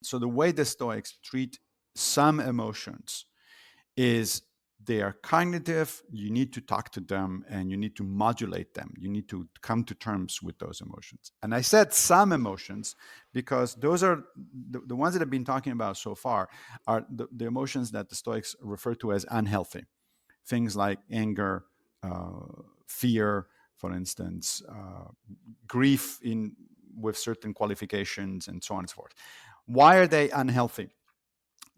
So the way the Stoics treat some emotions is they are cognitive. You need to talk to them and you need to modulate them. You need to come to terms with those emotions. And I said some emotions because those are the ones that I've been talking about so far are the emotions that the Stoics refer to as unhealthy. Things like anger, fear, for instance, grief with certain qualifications, and so on and so forth. Why are they unhealthy?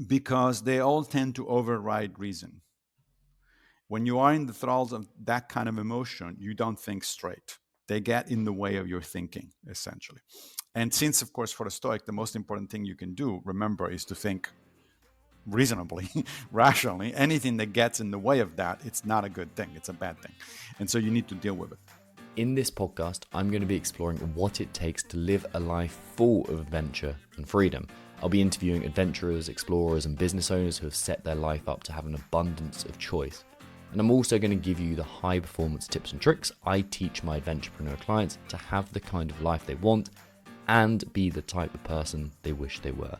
Because they all tend to override reason. When you are in the thralls of that kind of emotion, you don't think straight. They get in the way of your thinking, essentially. And since, of course, for a Stoic, the most important thing you can do, remember, is to think reasonably, rationally. Anything that gets in the way of that, it's not a good thing. It's a bad thing. And so you need to deal with it. In this podcast, I'm going to be exploring what it takes to live a life full of adventure and freedom. I'll be interviewing adventurers, explorers, and business owners who have set their life up to have an abundance of choice. And I'm also going to give you the high performance tips and tricks I teach my Adventurepreneur clients to have the kind of life they want and be the type of person they wish they were.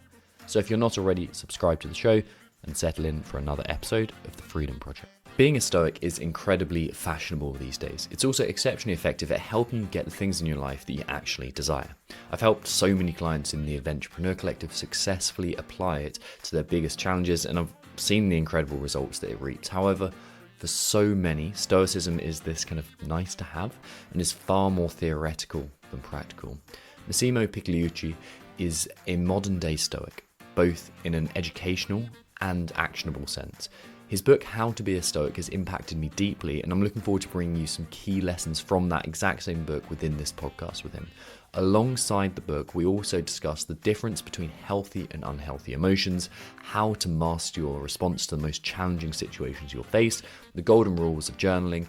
So if you're not already, subscribe to the show and settle in for another episode of The Freedom Project. Being a Stoic is incredibly fashionable these days. It's also exceptionally effective at helping you get the things in your life that you actually desire. I've helped so many clients in the Adventurepreneur Collective successfully apply it to their biggest challenges, and I've seen the incredible results that it reaps. However, for so many, Stoicism is this kind of nice to have and is far more theoretical than practical. Massimo Pigliucci is a modern day Stoic, both in an educational and actionable sense. His book, How to Be a Stoic, has impacted me deeply, and I'm looking forward to bringing you some key lessons from that exact same book within this podcast with him. Alongside the book, we also discuss the difference between healthy and unhealthy emotions, how to master your response to the most challenging situations you'll face, the golden rules of journaling,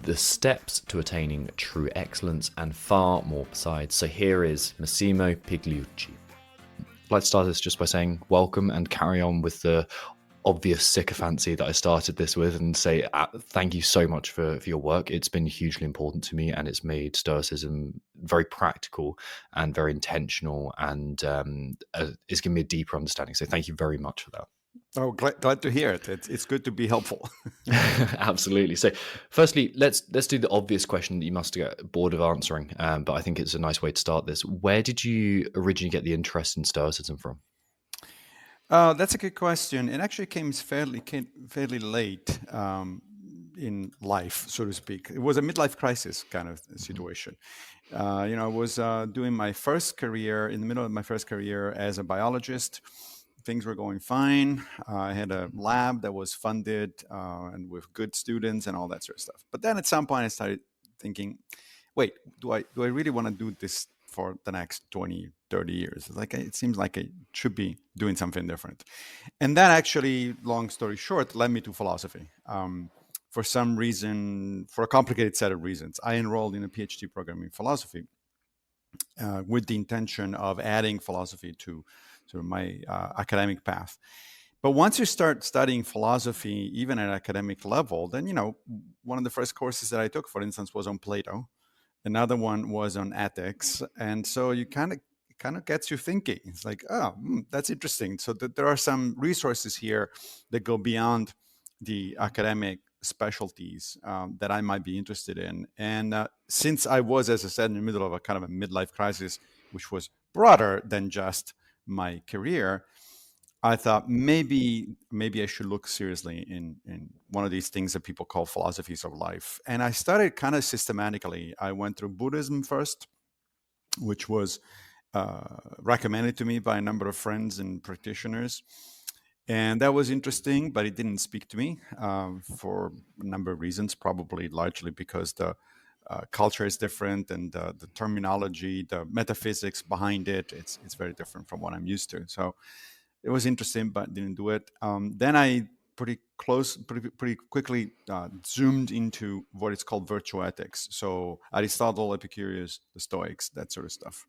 the steps to attaining true excellence, and far more besides. So here is Massimo Pigliucci. Let's start this just by saying welcome and carry on with the obvious sycophancy that I started this with and say thank you so much for your work. It's been hugely important to me and it's made Stoicism very practical and very intentional, and it's given me a deeper understanding. So thank you very much for that. Oh, glad to hear it. It's good to be helpful. Absolutely. So firstly, let's do the obvious question that you must get bored of answering, but I think it's a nice way to start this. Where did you originally get the interest in Stoicism from? That's a good question. It actually came fairly late in life, so to speak. It was a midlife crisis kind of situation. I was doing my first career, in the middle of my first career as a biologist. Things were going fine. I had a lab that was funded and with good students and all that sort of stuff. But then at some point I started thinking, wait, do I really want to do this for the next 20, 30 years? It seems like I should be doing something different. And that actually, long story short, led me to philosophy. For some reason, for a complicated set of reasons, I enrolled in a PhD program in philosophy with the intention of adding philosophy to sort of my academic path. But once you start studying philosophy, even at academic level, then, one of the first courses that I took, for instance, was on Plato. Another one was on ethics. And so you kind of gets you thinking. It's like, oh, that's interesting. So there are some resources here that go beyond the academic specialties that I might be interested in. And since I was, as I said, in the middle of a kind of a midlife crisis, which was broader than just my career, I thought maybe I should look seriously in one of these things that people call philosophies of life. And I started kind of systematically. I went through Buddhism first, which was recommended to me by a number of friends and practitioners. And that was interesting, but it didn't speak to me for a number of reasons, probably largely because the culture is different and the terminology, the metaphysics behind it, it's very different from what I'm used to. So it was interesting, but didn't do it. Then I pretty quickly zoomed into what is called virtue ethics. So Aristotle, Epicurus, the Stoics, that sort of stuff.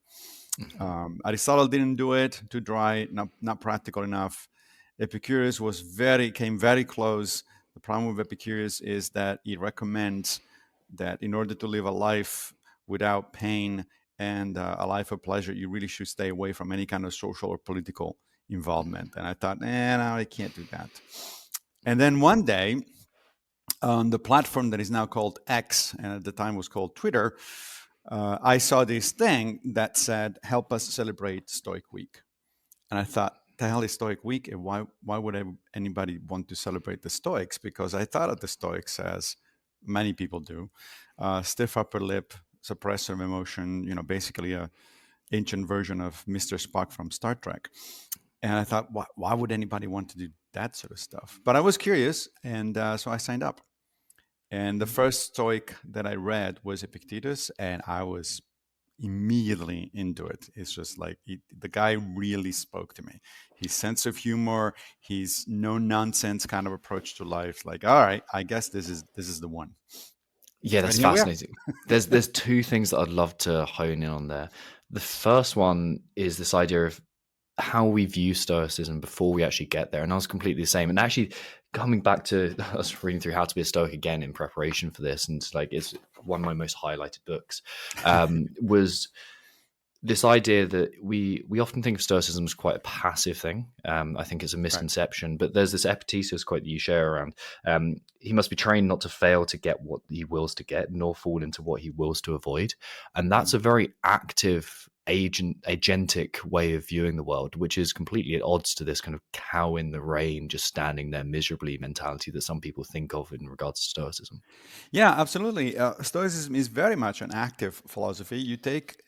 Aristotle didn't do it, too dry, not practical enough. Epicurus came very close. The problem with Epicurus is that he recommends that in order to live a life without pain and a life of pleasure, you really should stay away from any kind of social or political involvement. And I thought, no, I can't do that. And then one day, on the platform that is now called X, and at the time was called Twitter, I saw this thing that said, "Help us celebrate Stoic Week." And I thought, the hell is Stoic Week? And why would anybody want to celebrate the Stoics? Because I thought of the Stoics as many people do, stiff upper lip, suppressor of emotion, basically a ancient version of Mr. Spock from Star Trek. And I thought, why would anybody want to do that sort of stuff? But I was curious, and so I signed up. And the first Stoic that I read was Epictetus, and I was immediately into it. It's just like the guy really spoke to me. His sense of humor, his no nonsense kind of approach to life. Like, all right, I guess this is the one. Yeah, And that's here we are. fascinating. There's two things that I'd love to hone in on there. The first one is this idea of how we view Stoicism before we actually get there. And I was completely the same. And actually, coming back to, I was reading through How to Be a Stoic again in preparation for this, and it's one of my most highlighted books, was this idea that we often think of Stoicism as quite a passive thing. I think it's a Right. misconception, but there's this Epictetus quote that you share around. He must be trained not to fail to get what he wills to get, nor fall into what he wills to avoid. And that's Mm. a very active, agentic way of viewing the world, which is completely at odds to this kind of cow in the rain, just standing there miserably mentality that some people think of in regards to Stoicism. Yeah, absolutely. Stoicism is very much an active philosophy. You take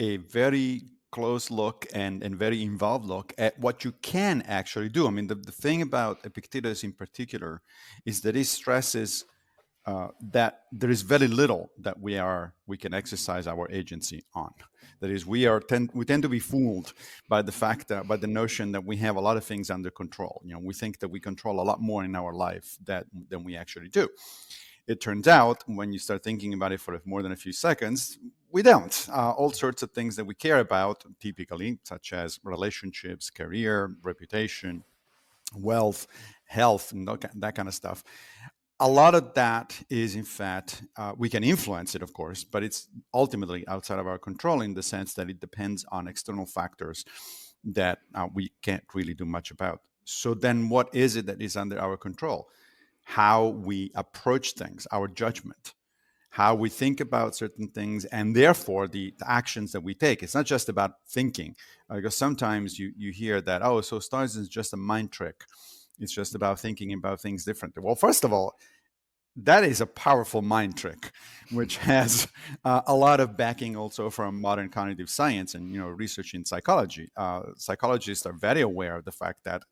a very close look and very involved look at what you can actually do. I mean, the thing about Epictetus in particular is that he stresses that there is very little that we can exercise our agency on. That is, we tend to be fooled by the fact that by the notion that we have a lot of things under control. We think that we control a lot more in our life than we actually do. It turns out, when you start thinking about it for more than a few seconds, we don't. All sorts of things that we care about, typically, such as relationships, career, reputation, wealth, health, and that kind of stuff. A lot of that is, in fact, we can influence it, of course, but it's ultimately outside of our control in the sense that it depends on external factors that we can't really do much about. So then what is it that is under our control? How we approach things, our judgment, how we think about certain things, and therefore the actions that we take. It's not just about thinking, because sometimes you hear that, oh, so Stoicism is just a mind trick. It's just about thinking about things differently. Well, first of all, that is a powerful mind trick, which has a lot of backing also from modern cognitive science and research in psychology. Psychologists are very aware of the fact that,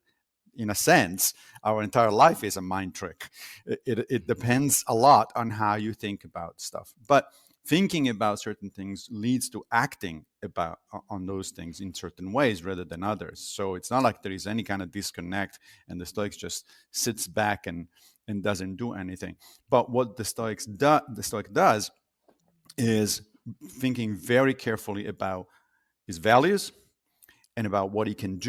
in a sense, our entire life is a mind trick. It depends a lot on how you think about stuff. But thinking about certain things leads to acting about on those things in certain ways rather than others. So it's not like there is any kind of disconnect and the Stoics just sits back and doesn't do anything. But what the Stoic does is thinking very carefully about his values and about what he can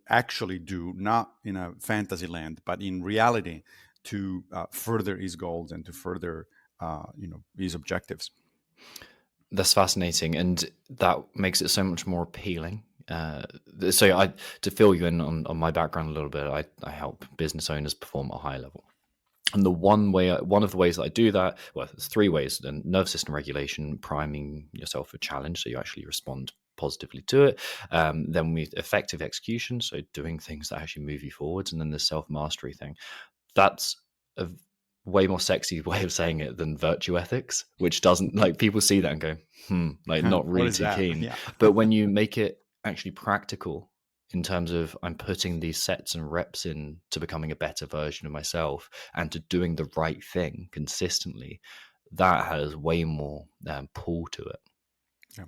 actually do, not in a fantasy land, but in reality, to further his goals and to further, his objectives. That's fascinating, and that makes it so much more appealing. So, to fill you in on my background a little bit, I help business owners perform at a high level. And one of the ways that I do that, well, there's three ways: then nervous system regulation, priming yourself for challenge, so you actually respond positively to it. Then we effective execution, so doing things that actually move you forwards, and then the self mastery thing. That's a way more sexy way of saying it than virtue ethics, which doesn't, like, people see that and go, like, not What really is too that? keen. Yeah. But when you make it actually practical in terms of I'm putting these sets and reps in to becoming a better version of myself and to doing the right thing consistently, that has way more pull to it. Yeah.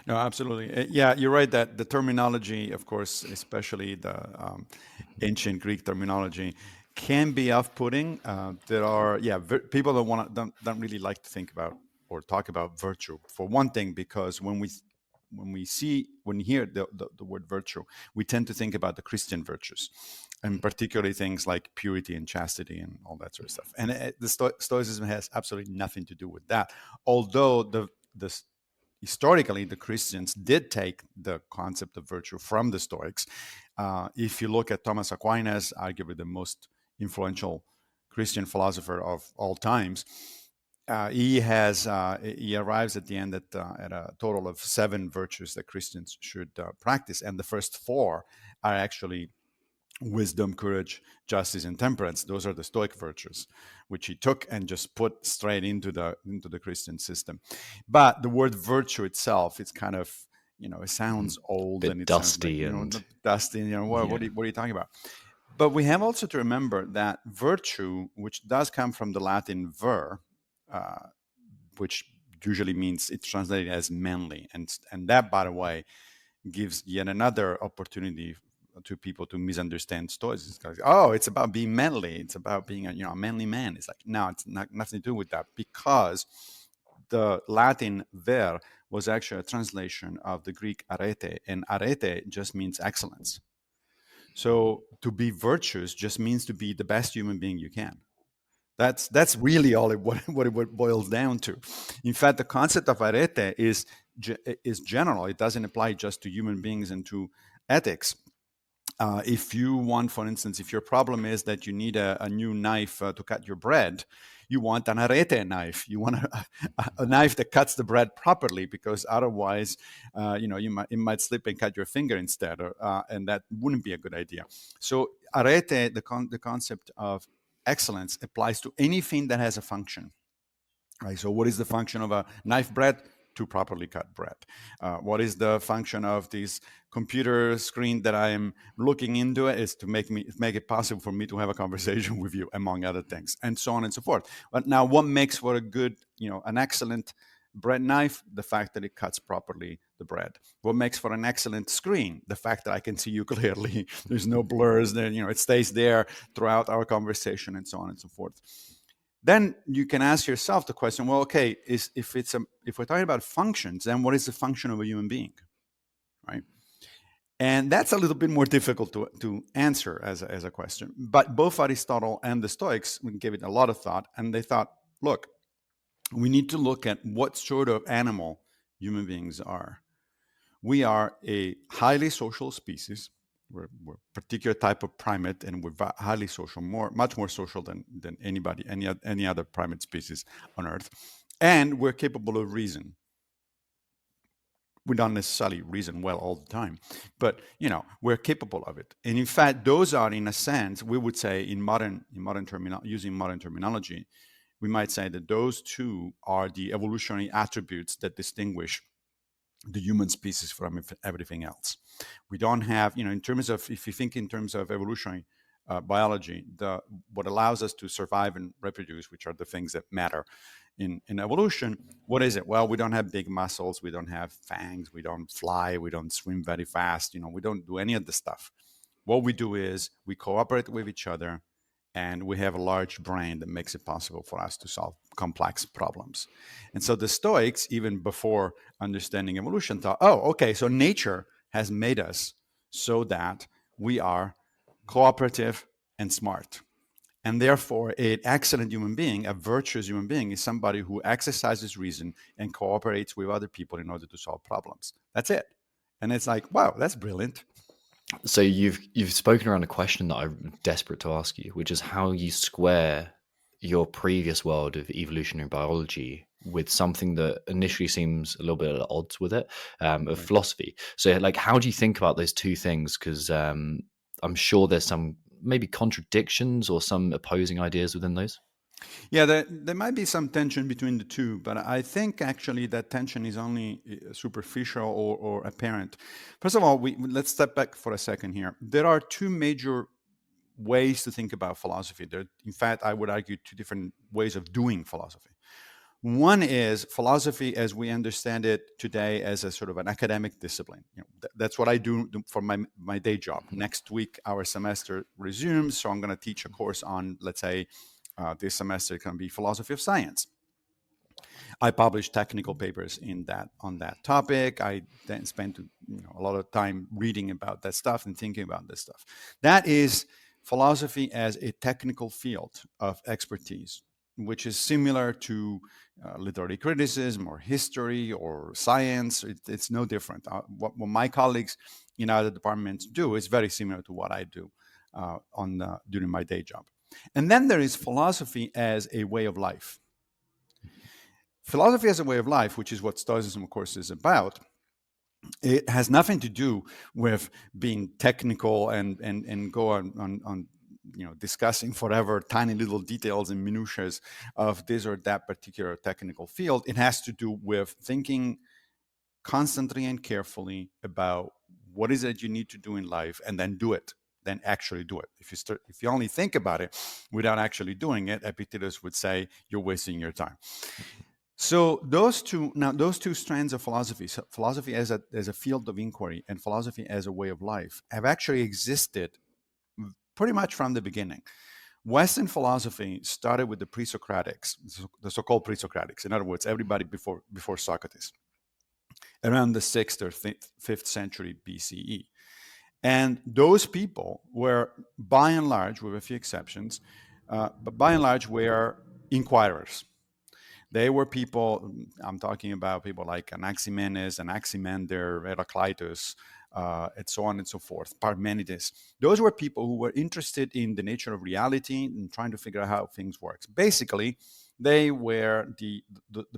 No, absolutely. Yeah, you're right that the terminology, of course, especially the ancient Greek terminology, can be off-putting. There are, people don't really like to think about or talk about virtue. For one thing, because when we hear the word virtue, we tend to think about the Christian virtues, and particularly things like purity and chastity and all that sort of stuff. And the Stoicism has absolutely nothing to do with that. Although the historically, the Christians did take the concept of virtue from the Stoics. If you look at Thomas Aquinas, arguably the most influential Christian philosopher of all times, he arrives at the end at a total of 7 virtues that Christians should practice, and the first 4 are actually wisdom, courage, justice, and temperance. Those are the Stoic virtues, which he took and just put straight into the Christian system. But the word virtue itself, it's kind of, it sounds old, and Bit it sounds like, dusty and dusty. yeah. What are you talking about? But we have also to remember that virtue, which does come from the Latin ver, uh, which usually means it's translated as manly, and that, by the way, gives yet another opportunity to people to misunderstand Stoicism. Oh, it's about being manly. It's about being a manly man. It's like, no, it's not, nothing to do with that, because the Latin ver was actually a translation of the Greek arete, and arete just means excellence. So to be virtuous just means to be the best human being you can. That's really all what it boils down to. In fact, the concept of arete is general. It doesn't apply just to human beings and to ethics. If you want, for instance, if your problem is that you need a new knife to cut your bread, you want an arete knife. You want a knife that cuts the bread properly, because otherwise, it might slip and cut your finger instead, and that wouldn't be a good idea. So arete, the concept of excellence, applies to anything that has a function. Right. So, what is the function of a knife bread? To properly cut bread. What is the function of this computer screen that I am looking into? It is to make it possible for me to have a conversation with you, among other things, and so on and so forth. But now, what makes for a good, an excellent bread knife? The fact that it cuts properly the bread. What makes for an excellent screen? The fact that I can see you clearly. There's no blurs. Then it stays there throughout our conversation, and so on and so forth. Then you can ask yourself the question, well, okay, if we're talking about functions, then what is the function of a human being, right? And that's a little bit more difficult to answer as a question. But both Aristotle and the Stoics gave it a lot of thought, and they thought, look, we need to look at what sort of animal human beings are. We are a highly social species. We're a particular type of primate, and we're highly social, much more social than any other primate species on Earth. And we're capable of reason. We don't necessarily reason well all the time, but we're capable of it. And in fact, those are, in a sense, we would say using modern terminology, we might say that those two are the evolutionary attributes that distinguish the human species from everything else. We don't have, in terms of, if you think in terms of evolutionary biology, what allows us to survive and reproduce, which are the things that matter in evolution, what is it? Well, we don't have big muscles, we don't have fangs, we don't fly, we don't swim very fast, we don't do any of the stuff. What we do is we cooperate with each other, and we have a large brain that makes it possible for us to solve complex problems. And so the Stoics, even before understanding evolution, thought, oh, okay, so nature has made us so that we are cooperative and smart. And therefore, an excellent human being, a virtuous human being, is somebody who exercises reason and cooperates with other people in order to solve problems. That's it. And it's like, wow, that's brilliant. So you've spoken around a question that I'm desperate to ask you, which is how you square your previous world of evolutionary biology with something that initially seems a little bit at odds with it, of Right. philosophy. So, like, how do you think about those two things? Because I'm sure there's some maybe contradictions or some opposing ideas within those. Yeah, there might be some tension between the two, but I think actually that tension is only superficial or apparent. First of all, let's step back for a second here. There are two major ways to think about philosophy. In fact, I would argue two different ways of doing philosophy. One is philosophy as we understand it today as a sort of an academic discipline. That's what I do for my day job. Next week, our semester resumes, so I'm going to teach a course on, let's say, this semester it can be philosophy of science. I publish technical papers on that topic. I then spend a lot of time reading about that stuff and thinking about this stuff. That is philosophy as a technical field of expertise. which is similar to literary criticism or history or science. It's no different. What my colleagues in other departments do is very similar to what I do during my day job. And then there is philosophy as a way of life. Philosophy as a way of life, which is what Stoicism, of course, is about, it has nothing to do with being technical and go on discussing forever tiny little details and minutiae of this or that particular technical field. It has to do with thinking constantly and carefully about what is it you need to do in life, and then do it. Then actually do it. If you only think about it without actually doing it, Epictetus would say you're wasting your time. So those two strands of philosophy, so philosophy as a field of inquiry and philosophy as a way of life, have actually existed pretty much from the beginning. Western philosophy started with the pre-Socratics, the so-called pre-Socratics. In other words, everybody before Socrates, around the 6th or 5th century BCE. And those people were, by and large, with a few exceptions, but by and large were inquirers. They were people, I'm talking about people like Anaximenes, Anaximander, Heraclitus, and so on and so forth, Parmenides. Those were people who were interested in the nature of reality and trying to figure out how things work. Basically, they were the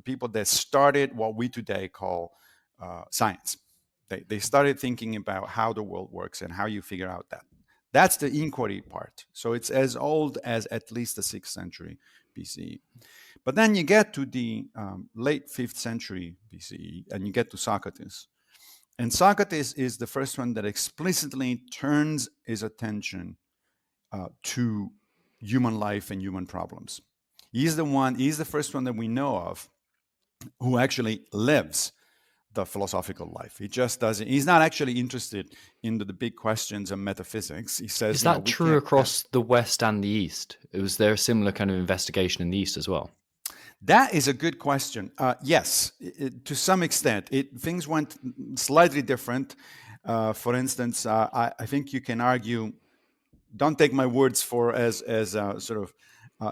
people that started what we today call science. They started thinking about how the world works and how you figure out that. That's the inquiry part. So it's as old as at least the 6th century BCE. But then you get to the late 5th century BCE and you get to Socrates. And Socrates is the first one that explicitly turns his attention to human life and human problems. He's the first one that we know of who actually lives the philosophical life. He just doesn't, he's not actually interested in the big questions of metaphysics. He says, Is that we true can't. across the West and the East? Was there a similar kind of investigation in the East as well? That is a good question. Yes, to some extent, things went slightly different. For instance, I think you can argue. Don't take my words for as sort of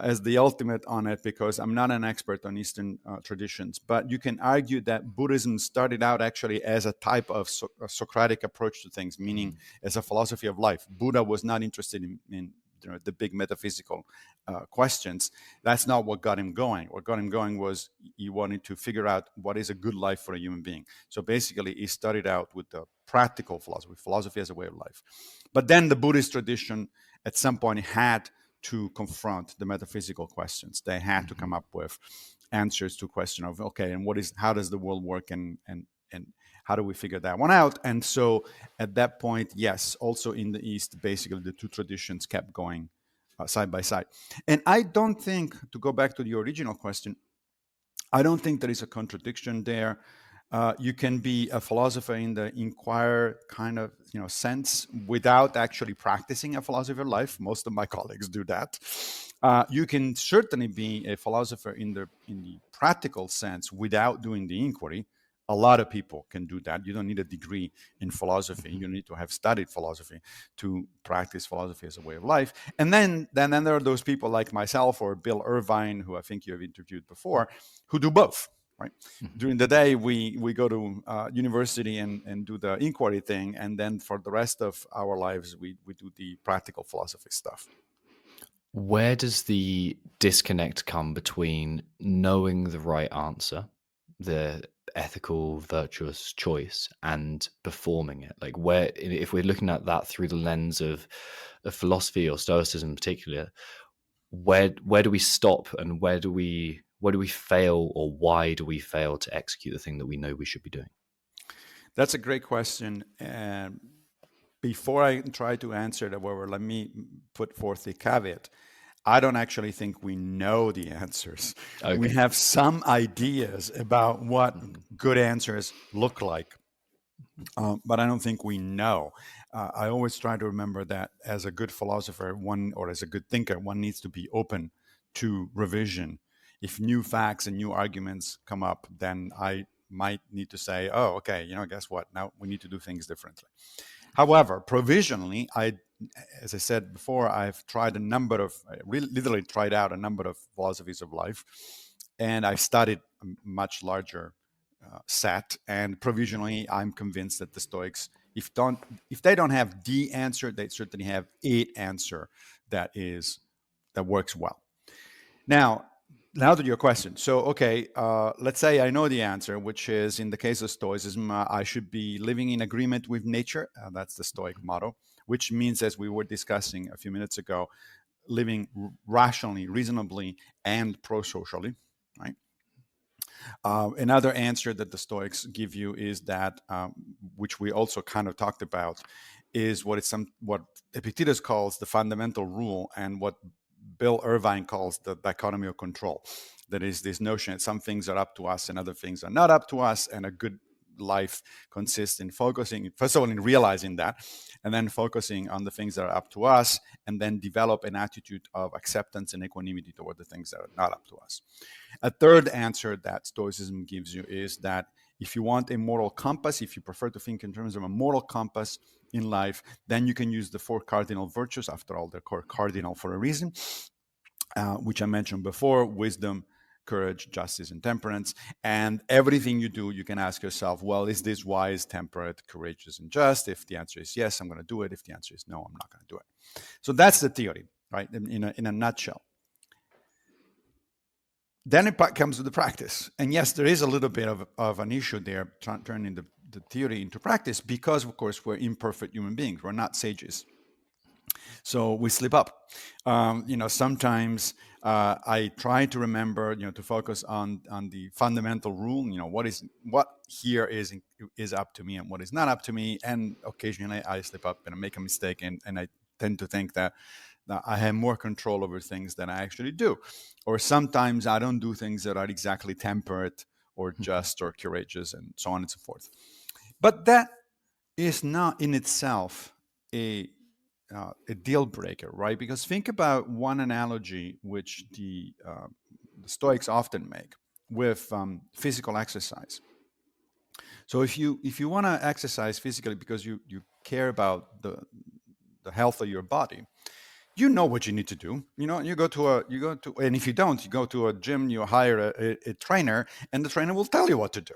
as the ultimate on it, because I'm not an expert on Eastern traditions. But you can argue that Buddhism started out actually as a type of a Socratic approach to things, meaning as a philosophy of life. Buddha was not interested in the big metaphysical questions. That's not what got him going. What got him going was he wanted to figure out what is a good life for a human being. So basically, he started out with the practical philosophy as a way of life. But then the Buddhist tradition at some point had to confront the metaphysical questions. They had to come up with answers to question of, okay, and how does the world work, and how do we figure that one out? And so at that point, yes, also in the East, basically the two traditions kept going side by side. And I don't think, to go back to the original question, I don't think there is a contradiction there. You can be a philosopher in the inquirer kind of sense without actually practicing a philosophy of life. Most of my colleagues do that. You can certainly be a philosopher in the practical sense without doing the inquiry. A lot of people can do that. You don't need a degree in philosophy. You need to have studied philosophy to practice philosophy as a way of life. And then there are those people like myself or Bill Irvine, who I think you have interviewed before, who do both. Right. During the day, we go to university and do the inquiry thing, and then for the rest of our lives, we do the practical philosophy stuff. Where does the disconnect come between knowing the right answer, the ethical, virtuous choice, and performing it? Like, where, if we're looking at that through the lens of philosophy or Stoicism in particular, where do we stop, and where do we fail, or why do we fail to execute the thing that we know we should be doing? That's a great question. Before I try to answer that, however, let me put forth the caveat. I don't actually think we know the answers. Okay. We have some ideas about what good answers look like, but I don't think we know. I always try to remember that as a good philosopher, or as a good thinker, one needs to be open to revision. If new facts and new arguments come up, then I might need to say, oh, okay, guess what? Now we need to do things differently. However, provisionally, I as I said before, I've tried literally tried out a number of philosophies of life, and I've studied a much larger set. And provisionally, I'm convinced that the Stoics, if they don't have the answer, they certainly have a answer that works well. Now to your question. So, okay, let's say I know the answer, which is in the case of Stoicism, I should be living in agreement with nature. That's the Stoic motto, which means, as we were discussing a few minutes ago, living rationally, reasonably, and pro-socially, right? Another answer that the Stoics give you is that, which we also kind of talked about, is what Epictetus calls the fundamental rule, and what Bill Irvine calls the dichotomy of control. That is this notion that some things are up to us and other things are not up to us, and a good life consists in focusing, first of all, in realizing that, and then focusing on the things that are up to us, and then develop an attitude of acceptance and equanimity toward the things that are not up to us. A third answer that Stoicism gives you is that if you want a moral compass, if you prefer to think in terms of a moral compass in life, then you can use the four cardinal virtues. After all, they're called cardinal for a reason, which I mentioned before: wisdom, courage, justice, and temperance. And everything you do, you can ask yourself, well, is this wise, temperate, courageous, and just? If the answer is yes, I'm going to do it. If the answer is no, I'm not going to do it. So that's the theory, right? In a nutshell. Then it comes to the practice. And yes, there is a little bit of an issue there, turning the theory into practice, because, of course, we're imperfect human beings. We're not sages. So we slip up. Sometimes I try to remember, to focus on the fundamental rule. What here is up to me and what is not up to me. And occasionally I slip up and I make a mistake, and I tend to think that I have more control over things than I actually do. Or sometimes I don't do things that are exactly temperate or just or courageous, and so on and so forth. But that is not in itself a deal breaker, right? Because think about one analogy which the Stoics often make with physical exercise. So if you want to exercise physically because you care about the health of your body, you know what you need to do. And if you don't, you go to a gym, you hire a trainer, and the trainer will tell you what to do.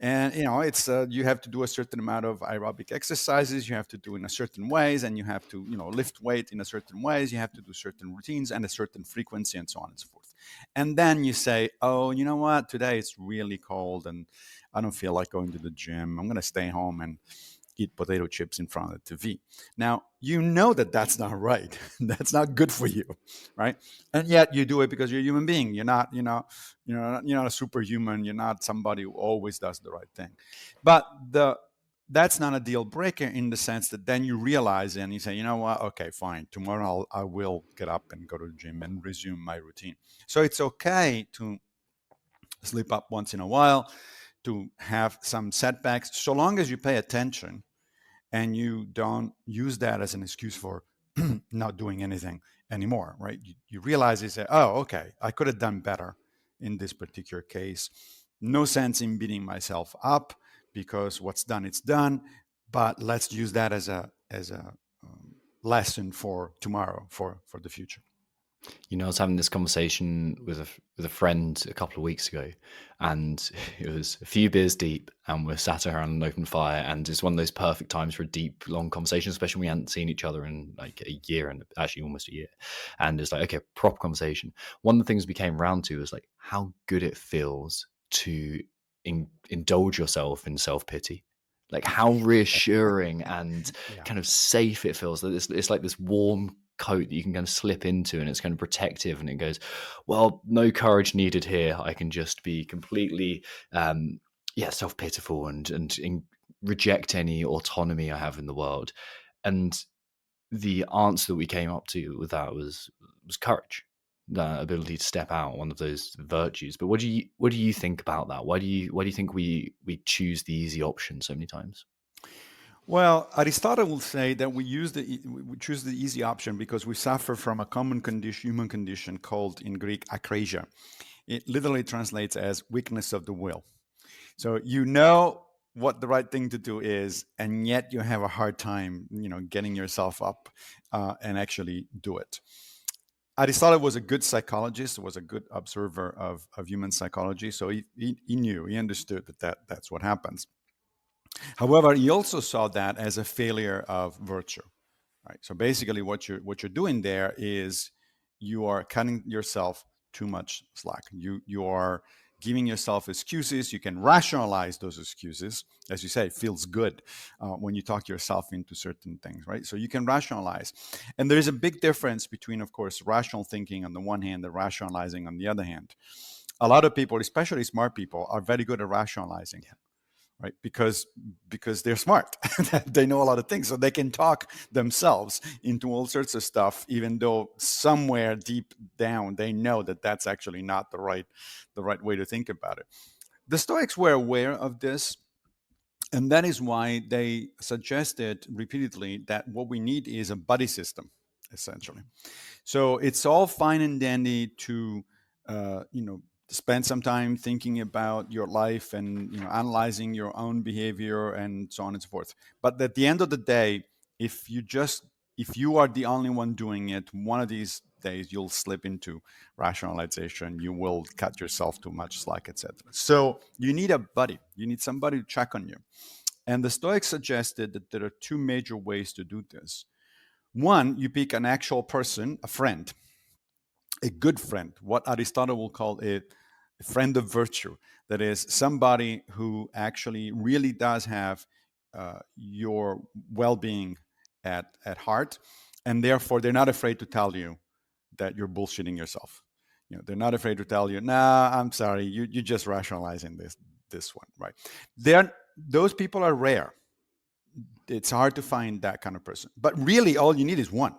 And it's you have to do a certain amount of aerobic exercises, you have to do in a certain ways, and you have to lift weight in a certain ways, you have to do certain routines and a certain frequency, and so on and so forth. And then you say, oh, you know what, today it's really cold and I don't feel like going to the gym, I'm going to stay home and eat potato chips in front of the TV. Now, you know that that's not right. That's not good for you, right? And yet you do it because you're a human being. You're not, you're not a superhuman. You're not somebody who always does the right thing. But that's not a deal breaker, in the sense that then you realize and you say, you know what? Okay, fine. Tomorrow I will get up and go to the gym and resume my routine. So it's okay to slip up once in a while, to have some setbacks, so long as you pay attention and you don't use that as an excuse for not doing anything anymore, right? You realize, you say, oh, okay, I could have done better in this particular case. No sense in beating myself up, because what's done, it's done. But let's use that as a lesson for tomorrow, for the future. I was having this conversation with a friend a couple of weeks ago, and it was a few beers deep, and we're sat around an open fire, and it's one of those perfect times for a deep, long conversation, especially when we hadn't seen each other in like a year, and actually almost a year. And it's like, okay, proper conversation. One of the things we came around to was like how good it feels to indulge yourself in self-pity. Like how reassuring and Yeah. kind of safe it feels. That it's like this warm coat that you can kind of slip into, and it's kind of protective, and it goes, well, no courage needed here. I can just be completely self-pitiful and reject any autonomy I have in the world. And the answer that we came up to with that was courage, the ability to step out, one of those virtues. But what do you think about that? Why do you think we choose the easy option so many times? Well, Aristotle will say that we choose the easy option because we suffer from a common human condition called in Greek akrasia. It literally translates as weakness of the will. So what the right thing to do is, and yet you have a hard time, getting yourself up and actually do it. Aristotle was a good psychologist, was a good observer of human psychology, so he knew, he understood that's what happens. However, he also saw that as a failure of virtue. Right. So basically, what you're doing there is you are cutting yourself too much slack. You are giving yourself excuses. You can rationalize those excuses, as you say. It feels good when you talk yourself into certain things, right? So you can rationalize, and there is a big difference between, of course, rational thinking on the one hand and rationalizing on the other hand. A lot of people, especially smart people, are very good at rationalizing, right? Because they're smart. They know a lot of things, so they can talk themselves into all sorts of stuff, even though somewhere deep down they know that that's actually not the right way to think about it. The Stoics were aware of this, and that is why they suggested repeatedly that what we need is a buddy system, essentially. So it's all fine and dandy to, spend some time thinking about your life and analyzing your own behavior and so on and so forth. But at the end of the day, if you just if you are the only one doing it, one of these days you'll slip into rationalization. You will cut yourself too much slack, etc. So you need a buddy. You need somebody to check on you. And the Stoics suggested that there are two major ways to do this. One, you pick an actual person, a friend, a good friend, what Aristotle will call a friend of virtue. That is somebody who actually really does have your well-being at heart, and therefore they're not afraid to tell you that you're bullshitting yourself. They're not afraid to tell you, "Nah, I'm sorry, you're just rationalizing this one." Right? Those people are rare. It's hard to find that kind of person. But really, all you need is one.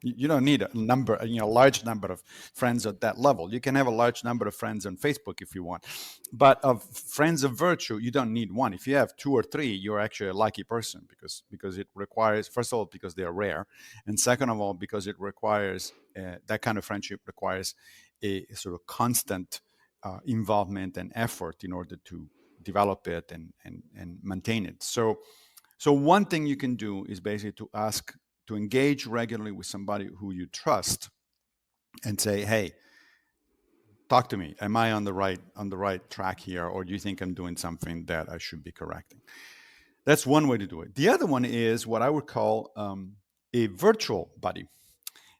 You don't need a large number of friends at that level. You can have a large number of friends on Facebook if you want, but of friends of virtue, you don't need one. If you have two or three, you're actually a lucky person, because it requires, first of all, because they're rare, and second of all, because it requires that kind of friendship requires a sort of constant involvement and effort in order to develop it and maintain it. So one thing you can do is basically to engage regularly with somebody who you trust and say, "Hey, talk to me. Am I on the right track here, or do you think I'm doing something that I should be correcting?" That's one way to do it. The other one is what I would call a virtual buddy.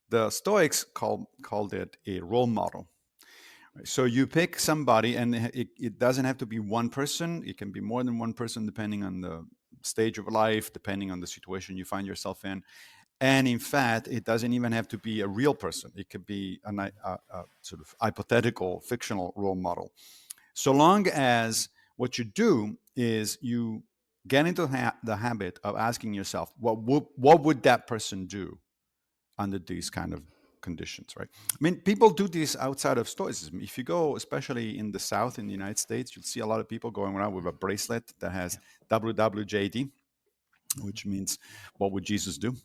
The Stoics called it a role model. So you pick somebody, and it doesn't have to be one person. It can be more than one person, depending on the stage of life, depending on the situation you find yourself in. And in fact, it doesn't even have to be a real person. It could be a sort of hypothetical, fictional role model. So long as what you do is you get into the habit of asking yourself, what would that person do under these kind of conditions, right? I mean, people do this outside of Stoicism. If you go, especially in the South, in the United States, you'll see a lot of people going around with a bracelet that has WWJD, which means what would Jesus do,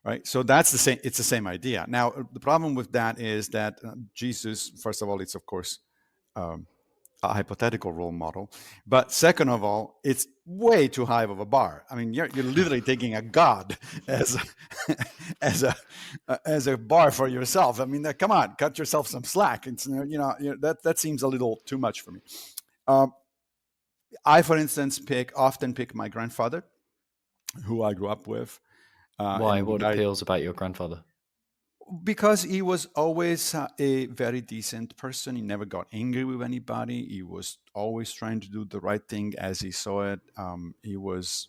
right? So that's the same. It's the same idea. Now, the problem with that is that Jesus, first of all, it's of course um, a hypothetical role model, but second of all, it's way too high of a bar. I mean, you're literally taking a god as as a as a bar for yourself. I mean, come on, cut yourself some slack. It's that seems a little too much for me. Um, I, for instance, often pick my grandfather, who I grew up with. Why? And What I appeals about your grandfather? Because he was always a very decent person. He never got angry with anybody. He was always trying to do the right thing as he saw it. He was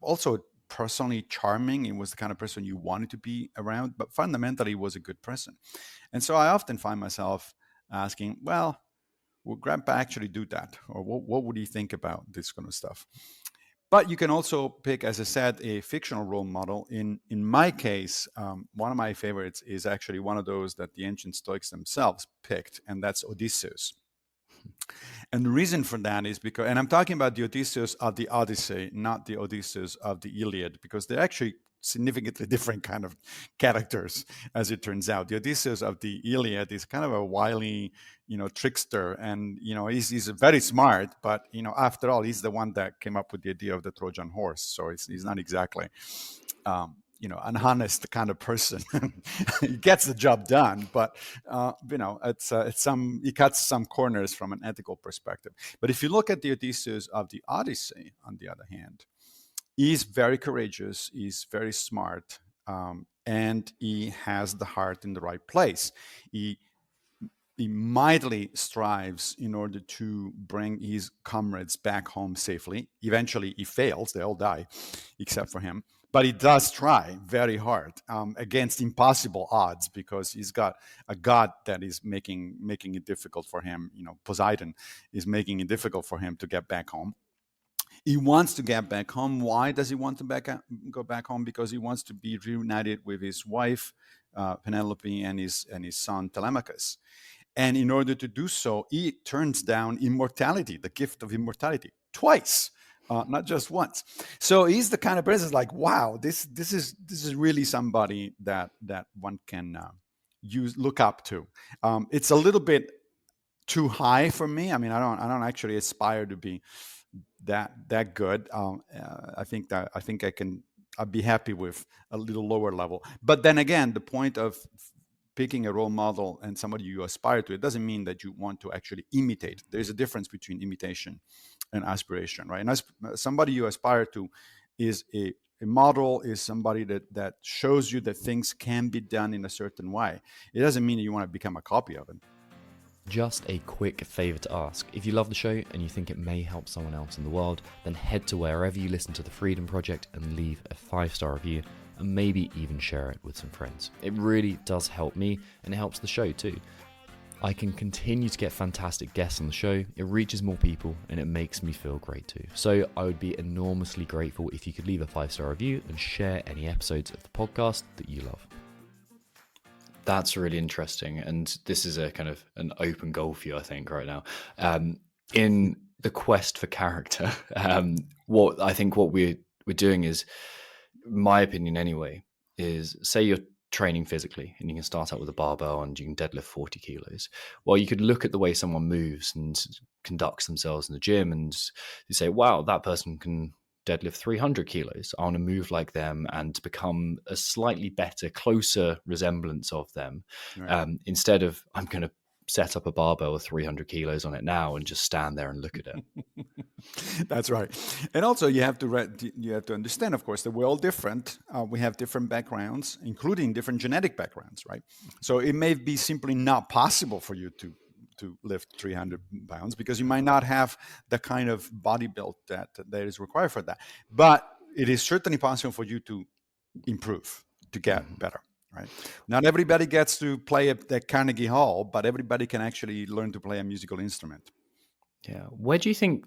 also personally charming. He was the kind of person you wanted to be around, but fundamentally, he was a good person. And so I often find myself asking, well, would Grandpa actually do that? Or what would he think about this kind of stuff? But you can also pick, as I said, a fictional role model. In my case, one of my favorites is actually one of those that the ancient Stoics themselves picked, and that's Odysseus. And the reason for that is and I'm talking about the Odysseus of the Odyssey, not the Odysseus of the Iliad, because they're actually significantly different kind of characters, as it turns out. The Odysseus of the Iliad is kind of a wily, trickster, and he's very smart, but after all, he's the one that came up with the idea of the Trojan horse. So he's not exactly an honest kind of person. He gets the job done, but he cuts some corners from an ethical perspective. But if you look at the Odysseus of the Odyssey, on the other hand, he's very courageous, he's very smart, and he has the heart in the right place. He mightily strives in order to bring his comrades back home safely. Eventually, he fails; they all die, except for him. But he does try very hard against impossible odds, because he's got a god that is making it difficult for him. Poseidon is making it difficult for him to get back home. He wants to get back home. Why does he want to go back home? Because he wants to be reunited with his wife, Penelope, and his son Telemachus. And in order to do so, he turns down immortality, the gift of immortality, twice, not just once. So he's the kind of person that's like, wow, this is really somebody that one can look up to. It's a little bit too high for me. I mean, I don't actually aspire to be that good. I think I'd be happy with a little lower level. But then again, the point of picking a role model and somebody you aspire to, it doesn't mean that you want to actually imitate. There's a difference between imitation and aspiration, right? And somebody you aspire to is a model, is somebody that shows you that things can be done in a certain way. It doesn't mean that you want to become a copy of it. Just a quick favour to ask. If you love the show and you think it may help someone else in the world, then head to wherever you listen to The Freedom Project and leave a 5-star review, and maybe even share it with some friends. It really does help me, and it helps the show too. I can continue to get fantastic guests on the show, it reaches more people, and it makes me feel great too. So I would be enormously grateful if you could leave a 5-star review and share any episodes of the podcast that you love. That's really interesting, and this is a kind of an open goal for you, I think, right now. In the quest for character, what we're doing is, my opinion anyway, is say you're training physically and you can start out with a barbell and you can deadlift 40 kilos. Well, you could look at the way someone moves and conducts themselves in the gym, and you say, wow, that person can deadlift 300 kilos. I want to move like them and become a slightly better, closer resemblance of them. Right. Instead of, I'm going to set up a barbell with 300 kilos on it now and just stand there and look at it. That's right. And also you have to understand, of course, that we're all different. We have different backgrounds, including different genetic backgrounds, right? So it may be simply not possible for you to lift 300 pounds, because you might not have the kind of body build that is required for that. But it is certainly possible for you to improve, to get better, right? Not everybody gets to play at Carnegie Hall, but everybody can actually learn to play a musical instrument. Yeah. Where do you think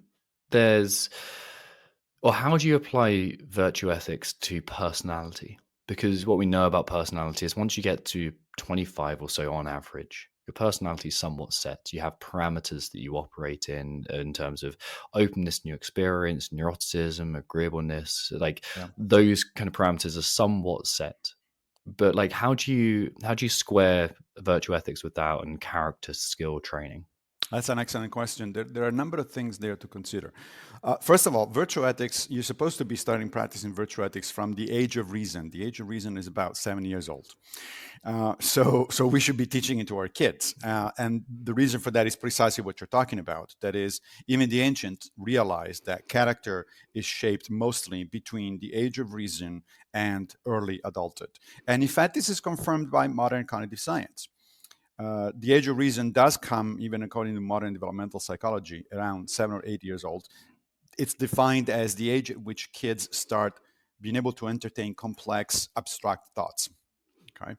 how do you apply virtue ethics to personality? Because what we know about personality is once you get to 25 or so on average, your personality is somewhat set. You have parameters that you operate in terms of openness to new experience, neuroticism, agreeableness. Those kind of parameters are somewhat set. But how do you square virtue ethics with that and character skill training? That's an excellent question. There are a number of things there to consider. First of all, virtue ethics, you're supposed to be starting practicing virtue ethics from the age of reason. The age of reason is about 7 years old. So we should be teaching it to our kids. And the reason for that is precisely what you're talking about. That is, even the ancients realized that character is shaped mostly between the age of reason and early adulthood. And in fact, this is confirmed by modern cognitive science. The age of reason does come, even according to modern developmental psychology, around 7 or 8 years old. It's defined as the age at which kids start being able to entertain complex, abstract thoughts. Okay,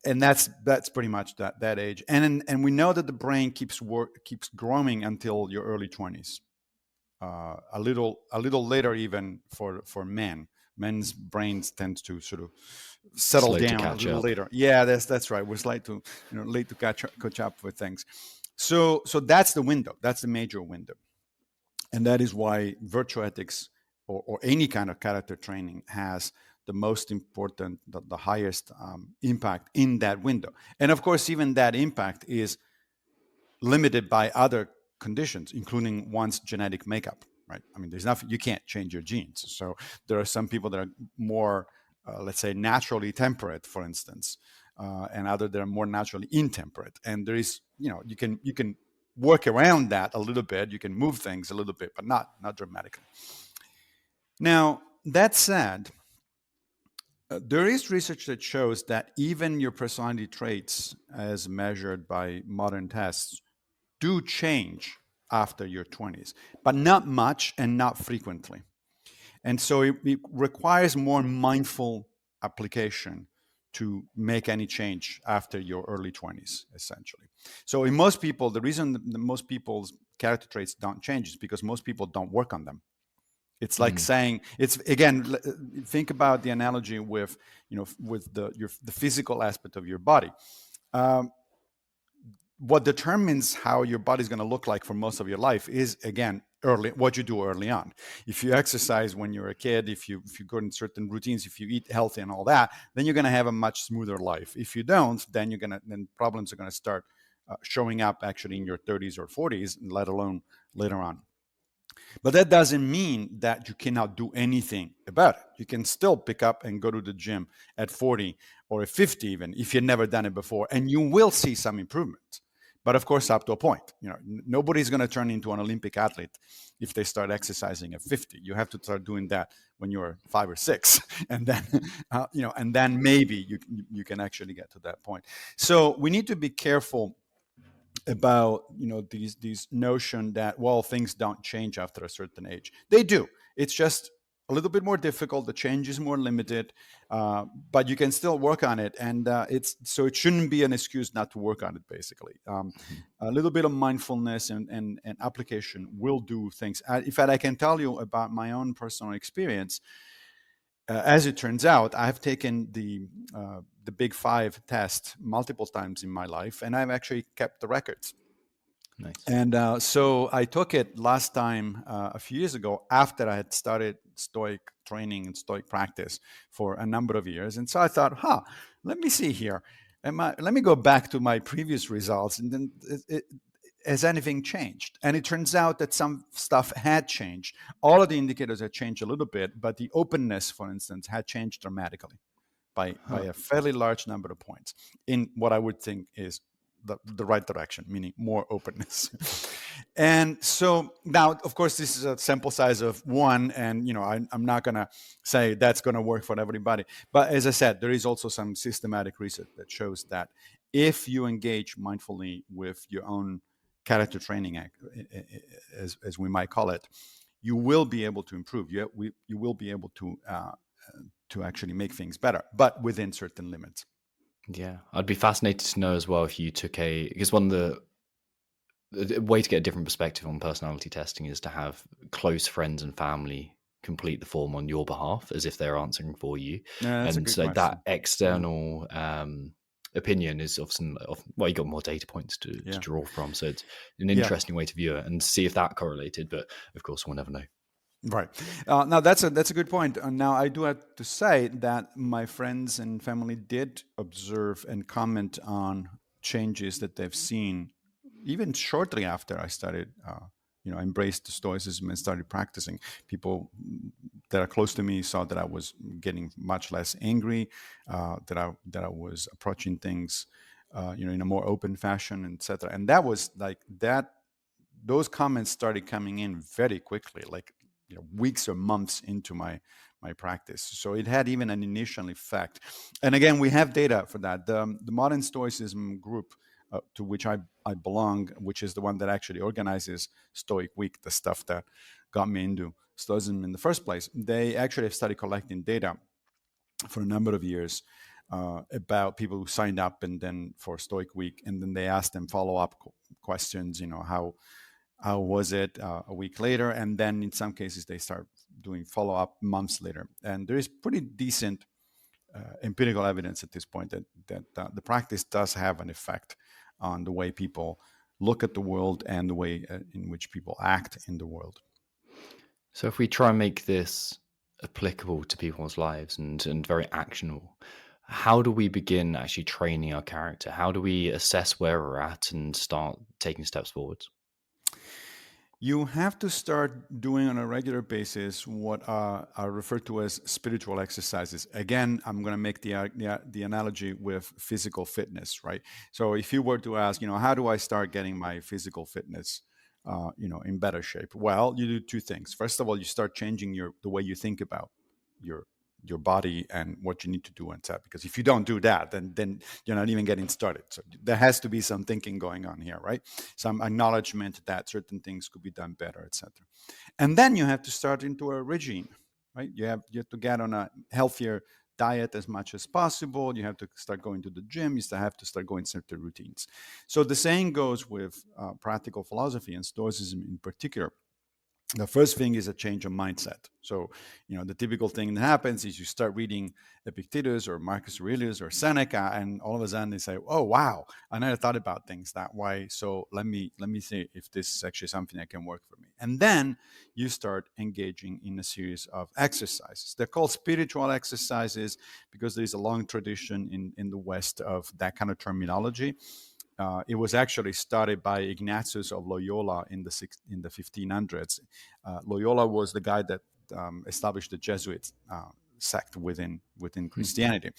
and that's pretty much that age. And we know that the brain keeps growing until your early 20s. A little later, even for men. Men's brains tend to sort of settle down a little later. Yeah, that's right. We're late to catch up with things. So that's the window. That's the major window, and that is why virtue ethics or any kind of character training has the most important, the highest impact in that window. And of course, even that impact is limited by other conditions, including one's genetic makeup, right? I mean, there's nothing, you can't change your genes. So there are some people that are more, let's say, naturally temperate, for instance, and other that are more naturally intemperate. And there is, you can work around that a little bit. You can move things a little bit, but not dramatically. Now, that said, there is research that shows that even your personality traits, as measured by modern tests, do change after your 20s, but not much and not frequently. And so it requires more mindful application to make any change after your early 20s, essentially. So in most people, the reason that most people's character traits don't change is because most people don't work on them. It's like saying, it's again, think about the analogy with, with the physical aspect of your body. What determines how your body's going to look like for most of your life is, again, what you do early on. If you exercise when you're a kid, if you go in certain routines, if you eat healthy and all that, then you're going to have a much smoother life. If you don't, then then problems are going to start showing up actually in your 30s or 40s, let alone later on. But that doesn't mean that you cannot do anything about it. You can still pick up and go to the gym at 40 or at 50 even, if you've never done it before, and you will see some improvement. But of course, up to a point. Nobody's going to turn into an Olympic athlete if they start exercising at 50. You have to start doing that when you're 5 or 6, and then and then maybe you can actually get to that point. So we need to be careful about these notion that, well, things don't change after a certain age. They do. It's just a little bit more difficult. The change is more limited, but you can still work on it, and it shouldn't be an excuse not to work on it. Basically, a little bit of mindfulness and application will do things. In fact, I can tell you about my own personal experience. As it turns out, I've taken the Big Five test multiple times in my life, and I've actually kept the records. Nice. And so I took it last time a few years ago after I had started Stoic training and Stoic practice for a number of years. And so I thought, let me see here. Let me go back to my previous results, and then has anything changed? And it turns out that some stuff had changed. All of the indicators had changed a little bit, but the openness, for instance, had changed dramatically by a fairly large number of points in what I would think is the right direction, meaning more openness. And so now, of course, this is a sample size of one, and I'm not going to say that's going to work for everybody. But as I said, there is also some systematic research that shows that if you engage mindfully with your own character training, as we might call it, you will be able to improve. You will be able to actually make things better, but within certain limits. Yeah, I'd be fascinated to know as well if you took because one of the way to get a different perspective on personality testing is to have close friends and family complete the form on your behalf as if they're answering for you. Yeah, that's a And good so question. that external opinion is often, well, you got more data points to Yeah. draw from. So it's an Yeah. interesting way to view it and see if that correlated. But of course, we'll never know. Right. Now that's a good point. Now I do have to say that my friends and family did observe and comment on changes that they've seen, even shortly after I started, embraced Stoicism and started practicing. People that are close to me saw that I was getting much less angry, that I was approaching things, in a more open fashion, etc. And that was like that. Those comments started coming in very quickly, like weeks or months into my practice. So it had even an initial effect. And again, we have data for that. The Modern Stoicism group, to which I belong, which is the one that actually organizes Stoic Week, the stuff that got me into Stoicism in the first place, they actually have started collecting data for a number of years about people who signed up and then for Stoic Week, and then they asked them follow-up questions, how was it a week later, and then in some cases they start doing follow-up months later. And there is pretty decent empirical evidence at this point that the practice does have an effect on the way people look at the world and the way in which people act in the world. So if we try and make this applicable to people's lives and very actionable. How do we begin actually training our character? How do we assess where we're at and start taking steps forwards? You have to start doing on a regular basis what are referred to as spiritual exercises. Again, I'm going to make the analogy with physical fitness, right? So if you were to ask, how do I start getting my physical fitness, in better shape? Well, you do two things. First of all, you start changing the way you think about your your body and what you need to do on top. Because if you don't do that, then you're not even getting started. So there has to be some thinking going on here, right? Some acknowledgement that certain things could be done better, etc. And then you have to start into a regime, right? You have to get on a healthier diet as much as possible. You have to start going to the gym. You still have to start going certain routines. So the same goes with practical philosophy and Stoicism in particular. The first thing is a change of mindset. So, the typical thing that happens is you start reading Epictetus or Marcus Aurelius or Seneca, and all of a sudden they say, "Oh, wow, I never thought about things that way. So let me see if this is actually something that can work for me." And then you start engaging in a series of exercises. They're called spiritual exercises because there is a long tradition in the West of that kind of terminology. It was actually started by Ignatius of Loyola in the 1500s. Loyola was the guy that established the Jesuit sect within Hmm. Christianity,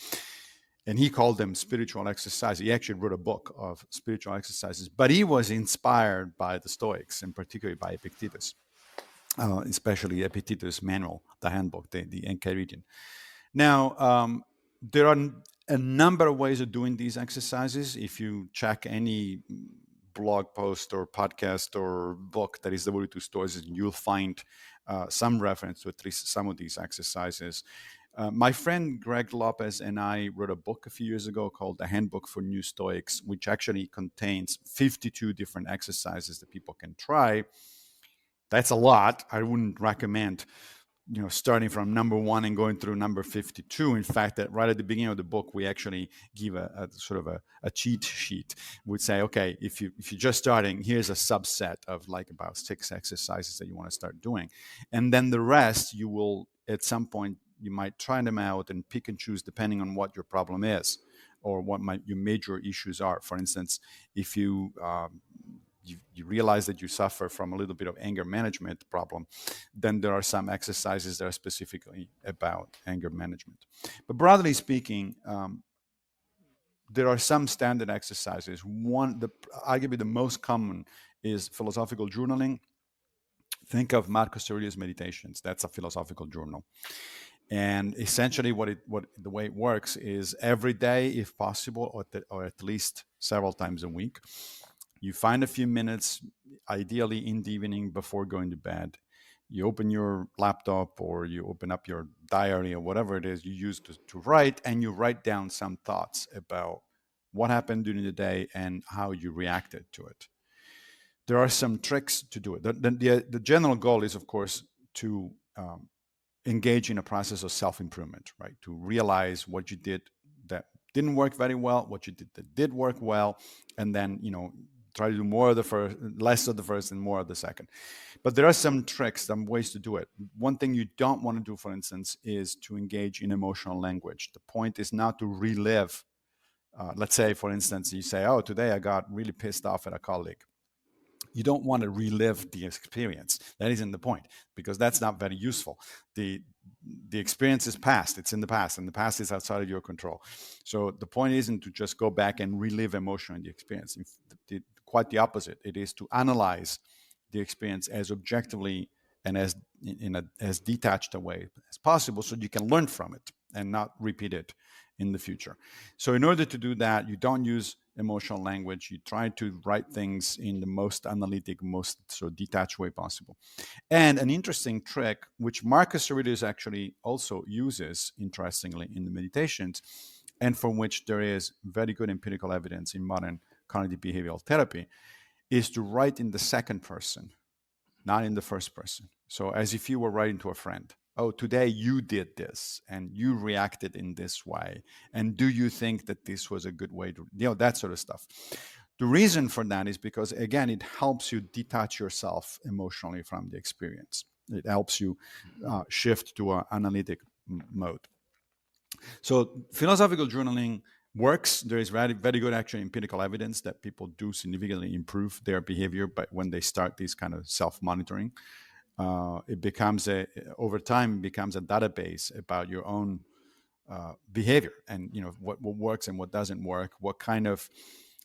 and he called them spiritual exercises. He actually wrote a book of spiritual exercises, but he was inspired by the Stoics, and particularly by Epictetus, especially Epictetus' manual, the handbook, the Enchiridion. Now, there are a number of ways of doing these exercises. If you check any blog post or podcast or book that is devoted to Stoicism, you'll find some reference to at least some of these exercises. My friend Greg Lopez and I wrote a book a few years ago called The Handbook for New Stoics, which actually contains 52 different exercises that people can try. That's a lot. I wouldn't recommend starting from number one and going through number 52. In fact, that right at the beginning of the book, we actually give a sort of a cheat sheet. We'd say, okay, if you're just starting, here's a subset of like about 6 exercises that you want to start doing, and then the rest you will at some point you might try them out and pick and choose depending on what your problem is or what your major issues are. For instance, if you realize that you suffer from a little bit of anger management problem, then there are some exercises that are specifically about anger management. But broadly speaking, there are some standard exercises. Arguably the most common is philosophical journaling. Think of Marcus Aurelius Meditations. That's a philosophical journal. And essentially, what the way it works is every day, if possible, or at least several times a week, you find a few minutes, ideally in the evening before going to bed. You open your laptop or you open up your diary or whatever it is you use to write, and you write down some thoughts about what happened during the day and how you reacted to it. There are some tricks to do it. The general goal is, of course, to engage in a process of self-improvement, right? To realize what you did that didn't work very well, what you did that did work well, and then try to do more of the first, less of the first, and more of the second. But there are some tricks, some ways to do it. One thing you don't want to do, for instance, is to engage in emotional language. The point is not to relive. Let's say, for instance, you say, "Oh, today I got really pissed off at a colleague." You don't want to relive the experience. That isn't the point, because that's not very useful. The experience is past. It's in the past, and the past is outside of your control. So the point isn't to just go back and relive emotion in the experience. Quite the opposite. It is to analyze the experience as objectively and as detached a way as possible, so you can learn from it and not repeat it in the future. So in order to do that, you don't use emotional language. You try to write things in the most analytic, most sort of detached way possible. And an interesting trick, which Marcus Aurelius actually also uses, interestingly, in the meditations, and from which there is very good empirical evidence in modern cognitive behavioral therapy, is to write in the second person, not in the first person. So as if you were writing to a friend. "Oh, today you did this and you reacted in this way. And do you think that this was a good way to," that sort of stuff. The reason for that is because, again, it helps you detach yourself emotionally from the experience. It helps you shift to an analytic mode. So philosophical journaling works. There is very, very good actually empirical evidence that people do significantly improve their behavior, but when they start this kind of self-monitoring, it becomes over time becomes a database about your own behavior, and what works and what doesn't work, what kind of,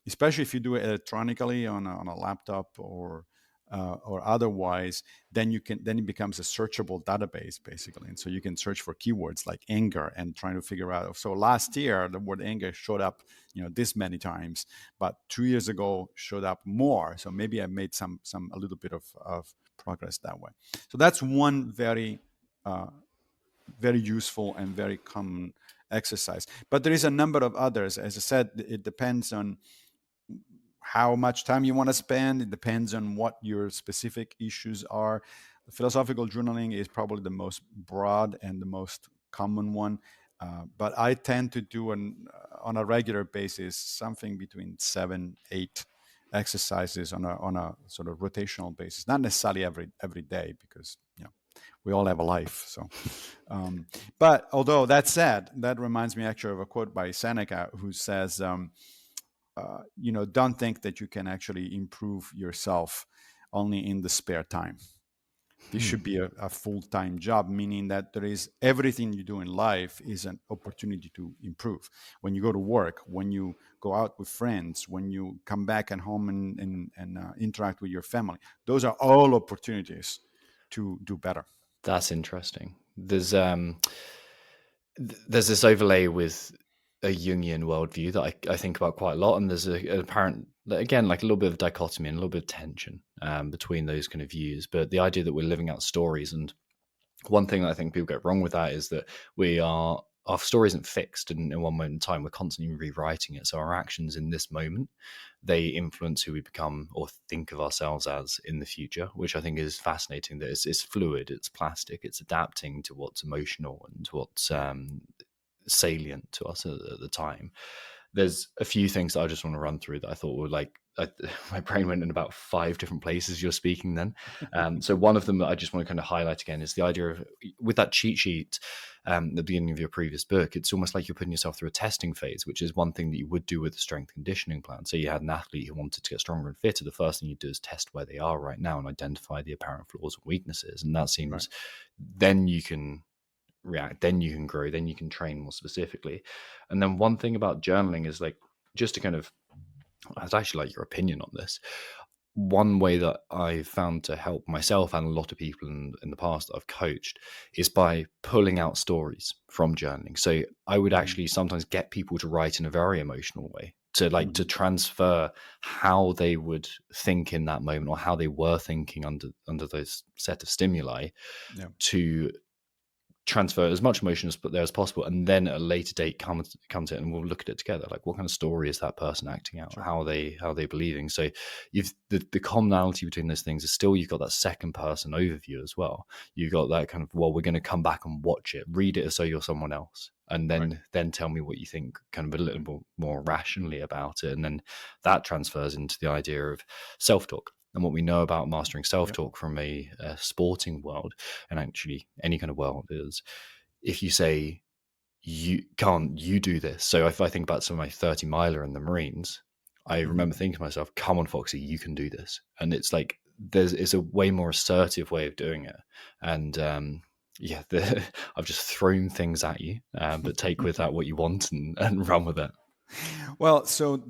especially if you do it electronically on a laptop or otherwise, then it becomes a searchable database basically, and so you can search for keywords like anger and trying to figure out. So last year the word anger showed up this many times, but 2 years ago showed up more. So maybe I made some a little bit of progress that way. So that's one very useful and very common exercise. But there is a number of others. As I said, it depends on how much time you want to spend. It depends on what your specific issues are. Philosophical journaling is probably the most broad and the most common one. But I tend to do on a regular basis something between 7, 8 exercises on a sort of rotational basis, not necessarily every day, because we all have a life. So, but although that said, that reminds me actually of a quote by Seneca, who says, don't think that you can actually improve yourself only in the spare time. This should be a full-time job, meaning that there is everything you do in life is an opportunity to improve. When you go to work, when you go out with friends, when you come back at home and interact with your family, those are all opportunities to do better. That's interesting. There's this overlay with a Jungian worldview that I think about quite a lot, and there's an apparent, again, like a little bit of dichotomy and a little bit of tension between those kind of views. But the idea that we're living out stories, and one thing that I think people get wrong with that is that our story isn't fixed in one moment in time. We're constantly rewriting it. So our actions in this moment, they influence who we become or think of ourselves as in the future, which I think is fascinating. That it's fluid, it's plastic, it's adapting to what's emotional and what's salient to us at the time. There's a few things that I just want to run through that I thought were my brain went in about 5 different places you're speaking then. So one of them that I just want to kind of highlight again is the idea of, with that cheat sheet at the beginning of your previous book, it's almost like you're putting yourself through a testing phase, which is one thing that you would do with a strength conditioning plan. So you had an athlete who wanted to get stronger and fitter. The first thing you do is test where they are right now and identify the apparent flaws and weaknesses. And that seems, Right. then you can react, then you can grow, then you can train more specifically. And then one thing about journaling is, like, just to kind of, I'd actually like your opinion on this. One way that I've found to help myself and a lot of people in the past that I've coached is by pulling out stories from journaling. So I would actually sometimes get people to write in a very emotional way, to transfer how they would think in that moment, or how they were thinking under those set of stimuli, Yeah. to transfer as much emotion as possible, and then at a later date comes it, and we'll look at it together. Like, what kind of story is that person acting out? Sure. How are they believing? So you've the commonality between those things is still, you've got that second person overview as well. You've got that kind of, well, we're going to come back and watch it, read it as though you're someone else, and then tell me what you think, kind of a little more rationally about it. And then that transfers into the idea of self-talk. And what we know about mastering self-talk from a sporting world, and actually any kind of world, is if you say, you do this. So if I think about some of my 30 miler in the Marines, I remember thinking to myself, come on, Foxy, you can do this. And it's like, it's a way more assertive way of doing it. And I've just thrown things at you, but take with that what you want and run with it. Well, so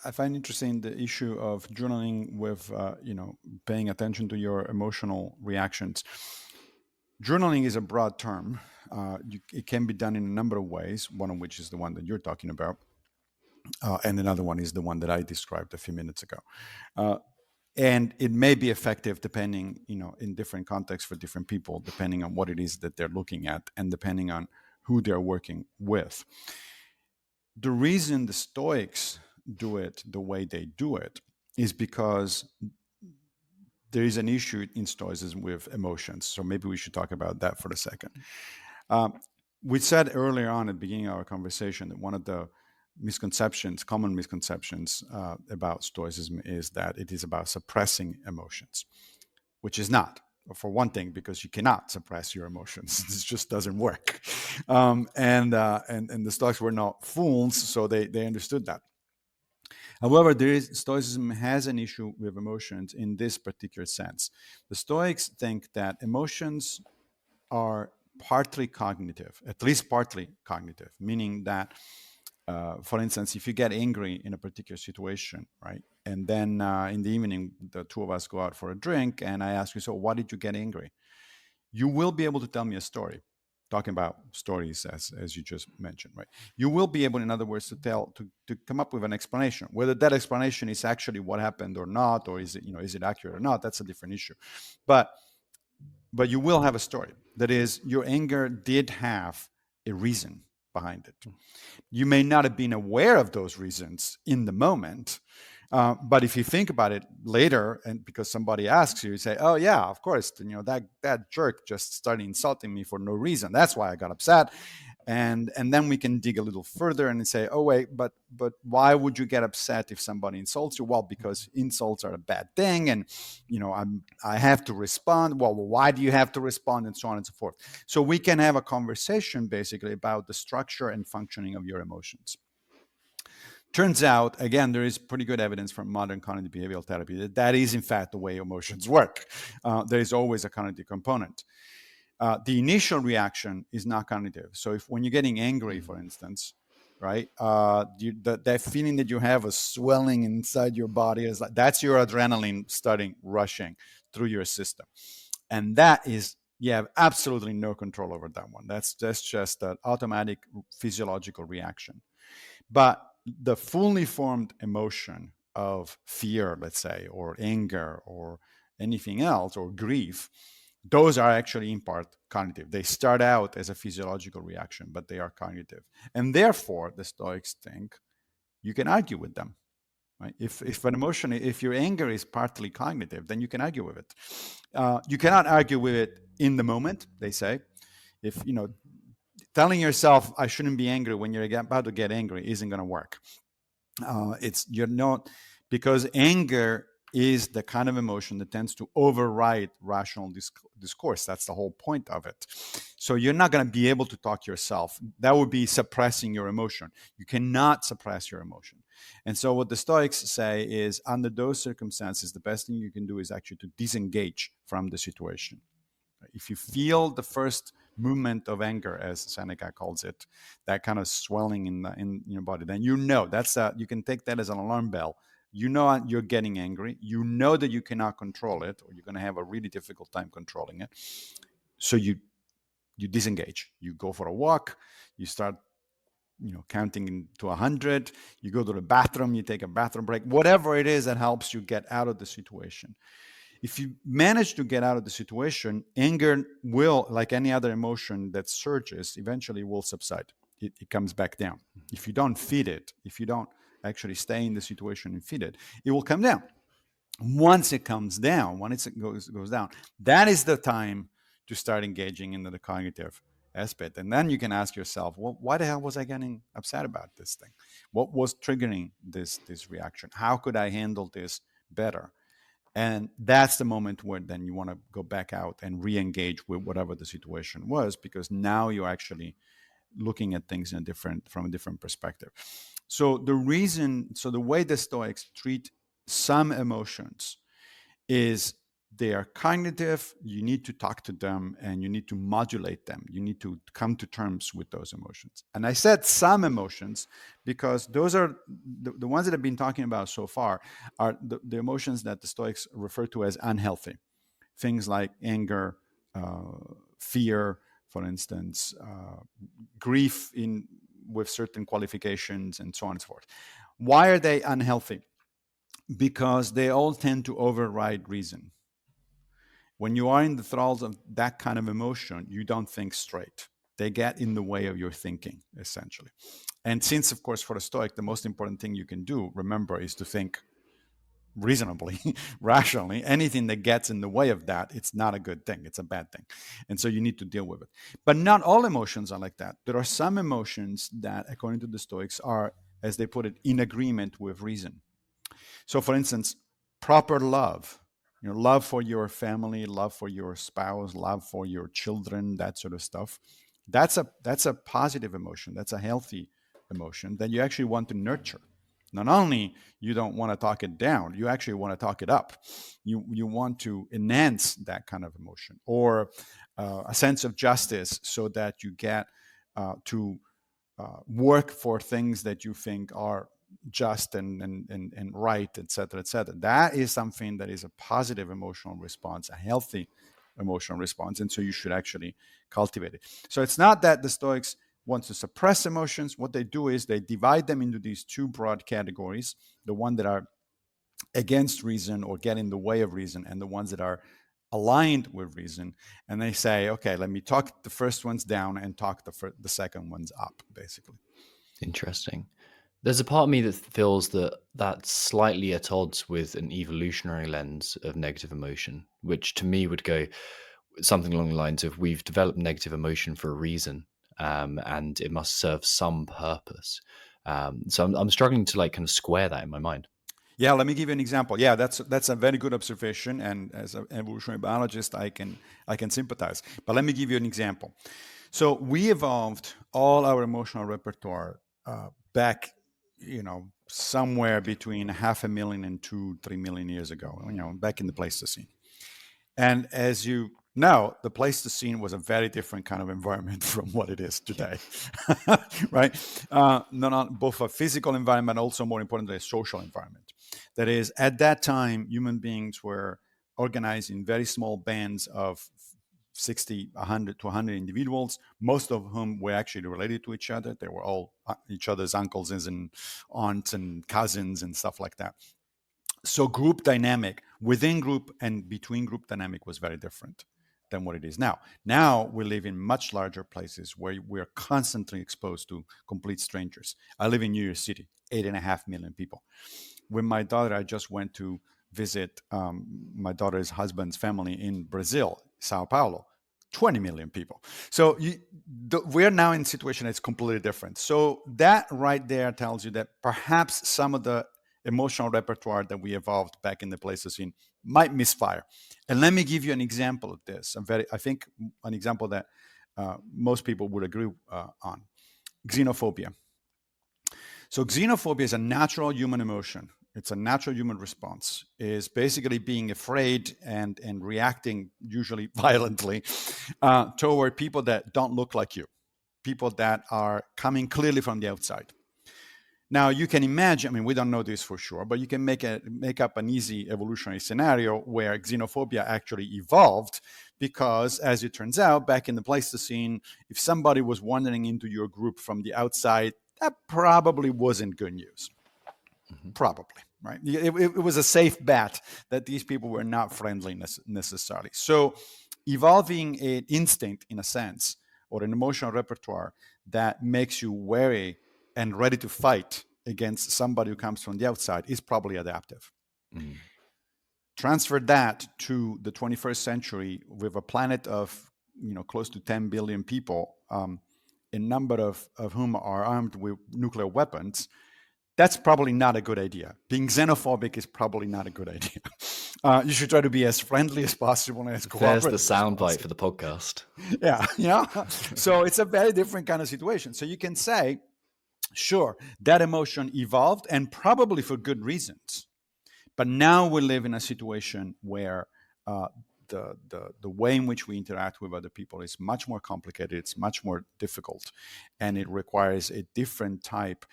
I find interesting the issue of journaling with paying attention to your emotional reactions. Journaling is a broad term. It can be done in a number of ways, one of which is the one that you're talking about, and another one is the one that I described a few minutes ago. And it may be effective depending, in different contexts for different people, depending on what it is that they're looking at and depending on who they're working with. The reason the Stoics do it the way they do it is because there is an issue in Stoicism with emotions. So maybe we should talk about that for a second. We said earlier on at the beginning of our conversation that one of the common misconceptions about Stoicism is that it is about suppressing emotions, which is not. for one thing, because you cannot suppress your emotions. This just doesn't work. And the Stoics were not fools, so they understood that. However, Stoicism has an issue with emotions in this particular sense. The Stoics think that emotions are partly cognitive, at least partly cognitive, meaning that, for instance, if you get angry in a particular situation, right, and then in the evening, the two of us go out for a drink, and I ask you, so why did you get angry? You will be able to tell me a story, talking about stories as you just mentioned, right? You will be able, in other words, to come up with an explanation. Whether that explanation is actually what happened or not, or is it accurate or not, that's a different issue. But you will have a story. That is, your anger did have a reason behind it. You may not have been aware of those reasons in the moment, but if you think about it later, and because somebody asks you, you say, "Oh yeah, of course, that jerk just started insulting me for no reason. That's why I got upset." And then we can dig a little further and say, oh wait, but why would you get upset if somebody insults you? Well, because insults are a bad thing, and I have to respond. Well, why do you have to respond, and so on and so forth. So we can have a conversation basically about the structure and functioning of your emotions. Turns out, again, there is pretty good evidence from modern cognitive behavioral therapy that is in fact the way emotions work. There is always a cognitive component. The initial reaction is not cognitive. So if when you're getting angry, for instance, right, that feeling that you have a swelling inside your body is that's your adrenaline starting rushing through your system, and that is, you have absolutely no control over that one. That's just an automatic physiological reaction. But the fully formed emotion of fear, let's say, or anger, or anything else, or grief, those are actually in part cognitive. They start out as a physiological reaction, but they are cognitive. And therefore, the Stoics think you can argue with them. Right? If an emotion, if your anger is partly cognitive, then you can argue with it. You cannot argue with it in the moment, they say. If, telling yourself, I shouldn't be angry when you're about to get angry isn't going to work. You're not, because anger is the kind of emotion that tends to override rational discourse. That's the whole point of it. So you're not going to be able to talk yourself. That would be suppressing your emotion. You cannot suppress your emotion. And so what the Stoics say is, under those circumstances, the best thing you can do is actually to disengage from the situation. If you feel the first movement of anger, as Seneca calls it, that kind of swelling in your body, then you can take that as an alarm bell. You know you're getting angry. You know that you cannot control it, or you're going to have a really difficult time controlling it. So you disengage. You go for a walk. You start counting to 100. You go to the bathroom. You take a bathroom break. Whatever it is that helps you get out of the situation. If you manage to get out of the situation, anger will, like any other emotion that surges, eventually will subside. It comes back down. If you don't feed it, if you don't actually stay in the situation and feed it, it will come down. Once it comes down, once it goes down, that is the time to start engaging in the cognitive aspect. And then you can ask yourself, well, why the hell was I getting upset about this thing? What was triggering this reaction? How could I handle this better? And that's the moment where then you want to go back out and re-engage with whatever the situation was, because now you're actually looking at things from a different perspective. So the way the Stoics treat some emotions is they are cognitive. You need to talk to them and you need to modulate them. You need to come to terms with those emotions. And I said some emotions because those are the ones that I've been talking about so far are the emotions that the Stoics refer to as unhealthy. Things like anger, fear, for instance, grief with certain qualifications, and so on and so forth. Why are they unhealthy? Because they all tend to override reason. When you are in the thralls of that kind of emotion, you don't think straight. They get in the way of your thinking, essentially. And since, of course, for a Stoic, the most important thing you can do, remember, is to think reasonably, rationally. Anything that gets in the way of that, it's not a good thing. It's a bad thing. And so you need to deal with it. But not all emotions are like that. There are some emotions that, according to the Stoics, are, as they put it, in agreement with reason. So, for instance, proper love love for your family, love for your spouse, love for your children, that sort of stuff. That's a positive emotion. That's a healthy emotion that you actually want to nurture. Not only you don't want to talk it down, you actually want to talk it up. You want to enhance that kind of emotion, or a sense of justice, so that you get to work for things that you think are just and right, et cetera, et cetera. That is something that is a positive emotional response, a healthy emotional response. And so you should actually cultivate it. So it's not that the Stoics want to suppress emotions. What they do is they divide them into these two broad categories: the one that are against reason or get in the way of reason, and the ones that are aligned with reason. And they say, okay, let me talk the first ones down and talk the second ones up, basically. Interesting. There's a part of me that feels that that's slightly at odds with an evolutionary lens of negative emotion, which to me would go something along the lines of, we've developed negative emotion for a reason, and it must serve some purpose. So I'm struggling to like kind of square that in my mind. Yeah, let me give you an example. Yeah, that's a very good observation, and as an evolutionary biologist, I can sympathize. But let me give you an example. So we evolved all our emotional repertoire back, somewhere between 500,000 and 2-3 million years ago. Back in the Pleistocene. And as you know, the Pleistocene was a very different kind of environment from what it is today, right? Not both a physical environment, also more importantly, a social environment. That is, at that time, human beings were organized in very small bands of 60, 100 to 100 individuals, most of whom were actually related to each other. They were all each other's uncles and aunts and cousins and stuff like that. So group dynamic within group and between group dynamic was very different than what it is now. Now we live in much larger places where we're constantly exposed to complete strangers. I live in New York City, 8.5 million people. With my daughter, I just went to visit my daughter's husband's family in Brazil, Sao Paulo. 20 million people. So we're now in a situation that's completely different. So that right there tells you that perhaps some of the emotional repertoire that we evolved back in the Pleistocene might misfire. And let me give you an example of this. I think an example that most people would agree on: xenophobia. So xenophobia is a natural human emotion. It's a natural human response. Is basically being afraid and reacting, usually violently, toward people that don't look like you, people that are coming clearly from the outside. Now you can imagine, I mean, we don't know this for sure, but you can make up an easy evolutionary scenario where xenophobia actually evolved because, as it turns out, back in the Pleistocene, if somebody was wandering into your group from the outside, that probably wasn't good news. Mm-hmm. Probably, right? It was a safe bet that these people were not friendly necessarily. So evolving an instinct, in a sense, or an emotional repertoire that makes you wary and ready to fight against somebody who comes from the outside is probably adaptive. Mm. Transfer that to the 21st century with a planet of close to 10 billion people, a number of whom are armed with nuclear weapons. That's probably not a good idea. Being xenophobic is probably not a good idea. You should try to be as friendly as possible and as There's the cooperative as soundbite for possible. the podcast. Yeah. So it's a very different kind of situation. So you can say, sure, that emotion evolved and probably for good reasons. But now we live in a situation where uh, the way in which we interact with other people is much more complicated. It's much more difficult, and it requires a different type.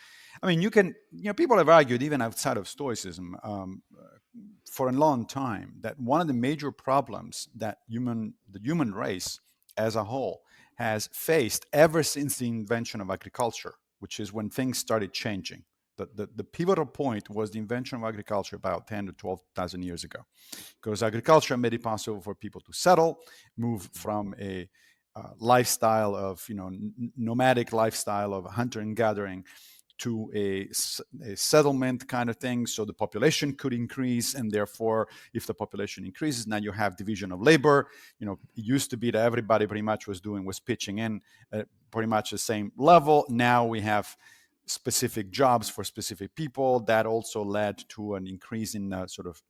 I mean, people have argued even outside of Stoicism for a long time that one of the major problems that the human race as a whole has faced ever since the invention of agriculture, which is when things started changing. The pivotal point was the invention of agriculture about 10 to 12,000 years ago, because agriculture made it possible for people to settle, move from a lifestyle of, nomadic lifestyle of hunter and gathering to a settlement kind of thing, so the population could increase, and therefore if the population increases, now you have division of labor. It used to be that everybody pretty much was pitching in at pretty much the same level. Now we have specific jobs for specific people. That also led to an increase in sort of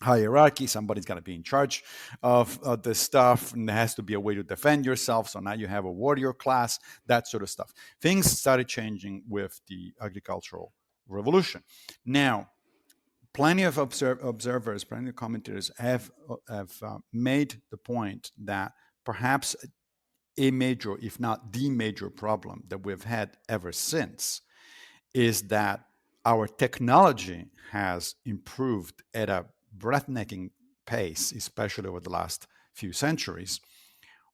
hierarchy. Somebody's got to be in charge of this stuff, and there has to be a way to defend yourself. So now you have a warrior class, that sort of stuff. Things started changing with the agricultural revolution. Now, plenty of observers, plenty of commentators have made the point that perhaps a major, if not the major problem that we've had ever since is that our technology has improved at a breathtaking pace, especially over the last few centuries,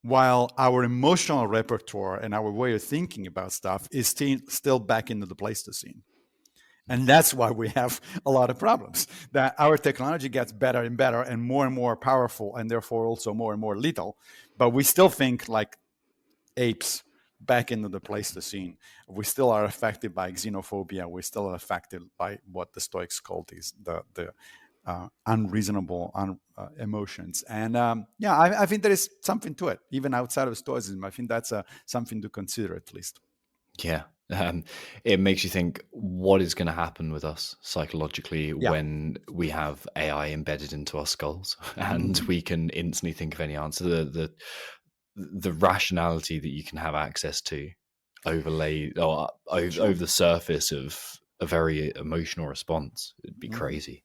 while our emotional repertoire and our way of thinking about stuff is still back into the Pleistocene. And that's why we have a lot of problems. That our technology gets better and more powerful, and therefore also more and more lethal. But we still think like apes back into the Pleistocene. We still are affected by xenophobia. We still are affected by what the Stoics called the unreasonable emotions. And yeah, I think there is something to it, even outside of Stoicism. I think that's something to consider at least. Yeah. It makes you think what is going to happen with us psychologically Yeah. when we have AI embedded into our skulls and Mm-hmm. we can instantly think of any answer. The rationality that you can have access to overlay or over Sure. the surface of a very emotional response, it'd be Mm-hmm. crazy.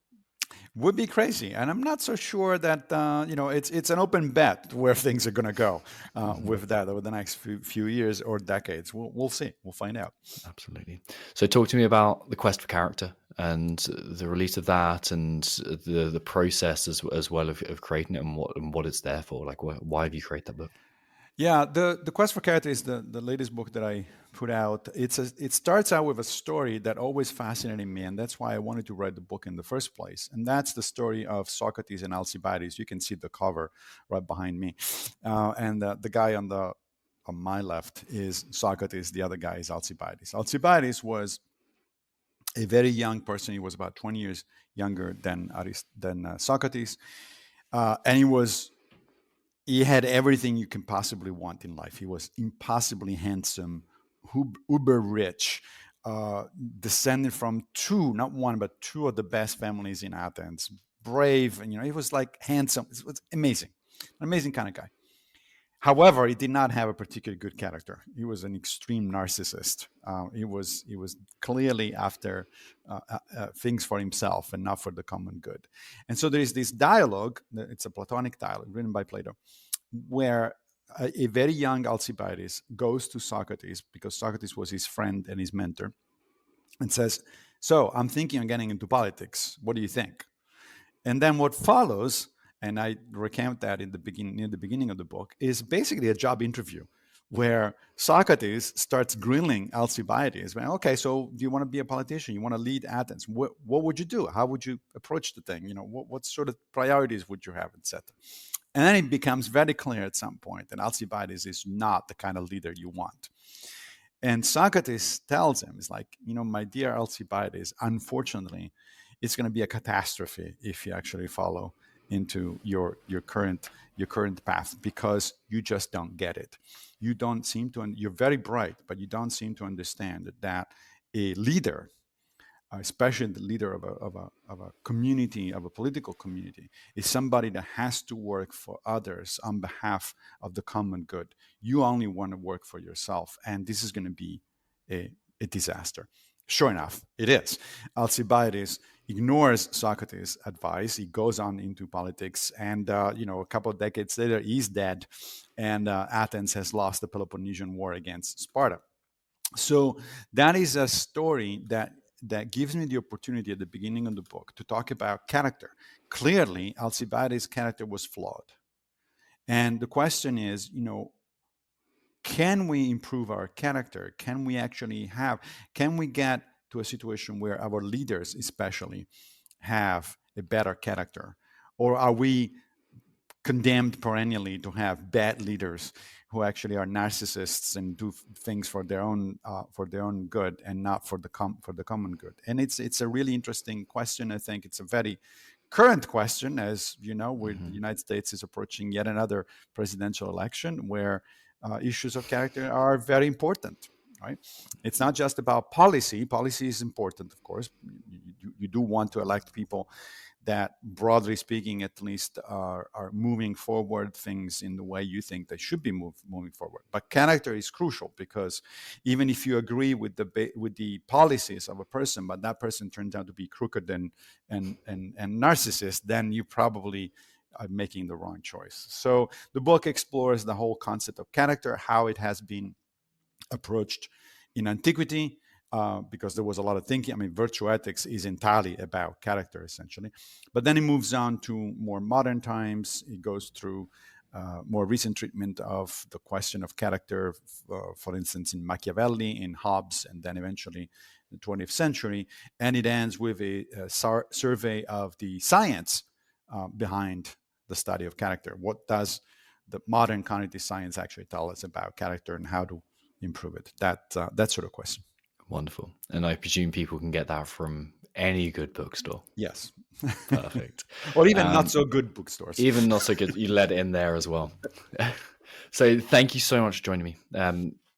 Would be crazy, and I'm not so sure that it's an open bet where things are going to go Mhm. with that over the next few years or decades. We'll see. We'll find out. Absolutely. So, talk to me about the quest for character and the release of that, and the process as well of creating it, and what it's there for. Like, why have you created that book? Yeah, the Quest for Character is the latest book that I put out. It starts out with a story that always fascinated me, and that's why I wanted to write the book in the first place. And that's the story of Socrates and Alcibiades. You can see the cover right behind me, and the guy on my left is Socrates. The other guy is Alcibiades. Alcibiades was a very young person. He was about 20 years younger than Socrates, and he had everything you can possibly want in life. He was impossibly handsome, uber rich, descended from two, not one, but two of the best families in Athens. Brave, and he was like handsome. It was amazing, an amazing kind of guy. However, he did not have a particularly good character. He was an extreme narcissist. He was clearly after things for himself and not for the common good. And so there is this dialogue. It's a Platonic dialogue written by Plato, where a very young Alcibiades goes to Socrates because Socrates was his friend and his mentor, and says, "So I'm thinking of getting into politics. What do you think?" And then what follows, and I recount that in the beginning, near the beginning of the book, is basically a job interview where Socrates starts grilling Alcibiades. Well, okay, so do you want to be a politician? You want to lead Athens? What would you do? How would you approach the thing? What sort of priorities would you have, etc. And then it becomes very clear at some point that Alcibiades is not the kind of leader you want. And Socrates tells him, "It's like, my dear Alcibiades, unfortunately, it's going to be a catastrophe if you actually follow into your current path because you just don't get it. You don't seem to, you're very bright, but you don't seem to understand that a leader, especially the leader of a community, of a political community, is somebody that has to work for others on behalf of the common good. You only want to work for yourself, and this is going to be a disaster." Sure enough, it is. Alcibiades ignores Socrates' advice. He goes on into politics, and a couple of decades later, he's dead, and Athens has lost the Peloponnesian War against Sparta. So that is a story that gives me the opportunity at the beginning of the book to talk about character. Clearly, Alcibiades' character was flawed. And the question is, can we improve our character? Can we get to a situation where our leaders, especially, have a better character? Or are we condemned perennially to have bad leaders who actually are narcissists and do things for their own good and not for the common good? And it's a really interesting question. I think it's a very current question, as you know, where the Hmm. United States is approaching yet another presidential election where issues of character are very important. Right? It's not just about policy. Policy is important, of course. You do want to elect people that, broadly speaking, at least, are moving forward things in the way you think they should be moving forward. But character is crucial, because even if you agree with the policies of a person, but that person turns out to be crooked and narcissist, then you probably are making the wrong choice. So the book explores the whole concept of character, how it has been approached in antiquity, because there was a lot of thinking. I mean, virtue ethics is entirely about character, essentially. But then it moves on to more modern times. It goes through more recent treatment of the question of character, for instance, in Machiavelli, in Hobbes, and then eventually the 20th century. And it ends with a survey of the science behind the study of character. What does the modern cognitive science actually tell us about character, and how to improve it? That sort of question. Wonderful. And I presume people can get that from any good bookstore. Yes. Perfect. Or even not so good bookstores. Even not so good. You let it in there as well. So thank you so much for joining me.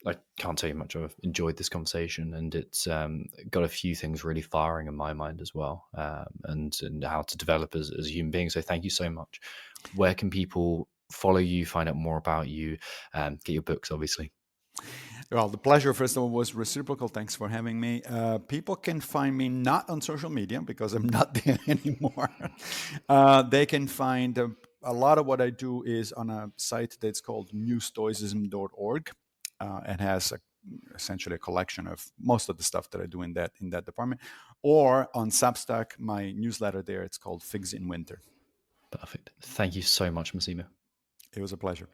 I can't tell you how much I've enjoyed this conversation, and it's got a few things really firing in my mind as well, and how to develop as a human being. So thank you so much. Where can people follow you, find out more about you, get your books, obviously? Well, the pleasure, first of all, was reciprocal. Thanks for having me. People can find me not on social media, because I'm not there anymore. They can find a lot of what I do is on a site that's called newstoicism.org. It has essentially a collection of most of the stuff that I do in that department. Or on Substack, my newsletter there, it's called Figs in Winter. Perfect. Thank you so much, Massimo. It was a pleasure.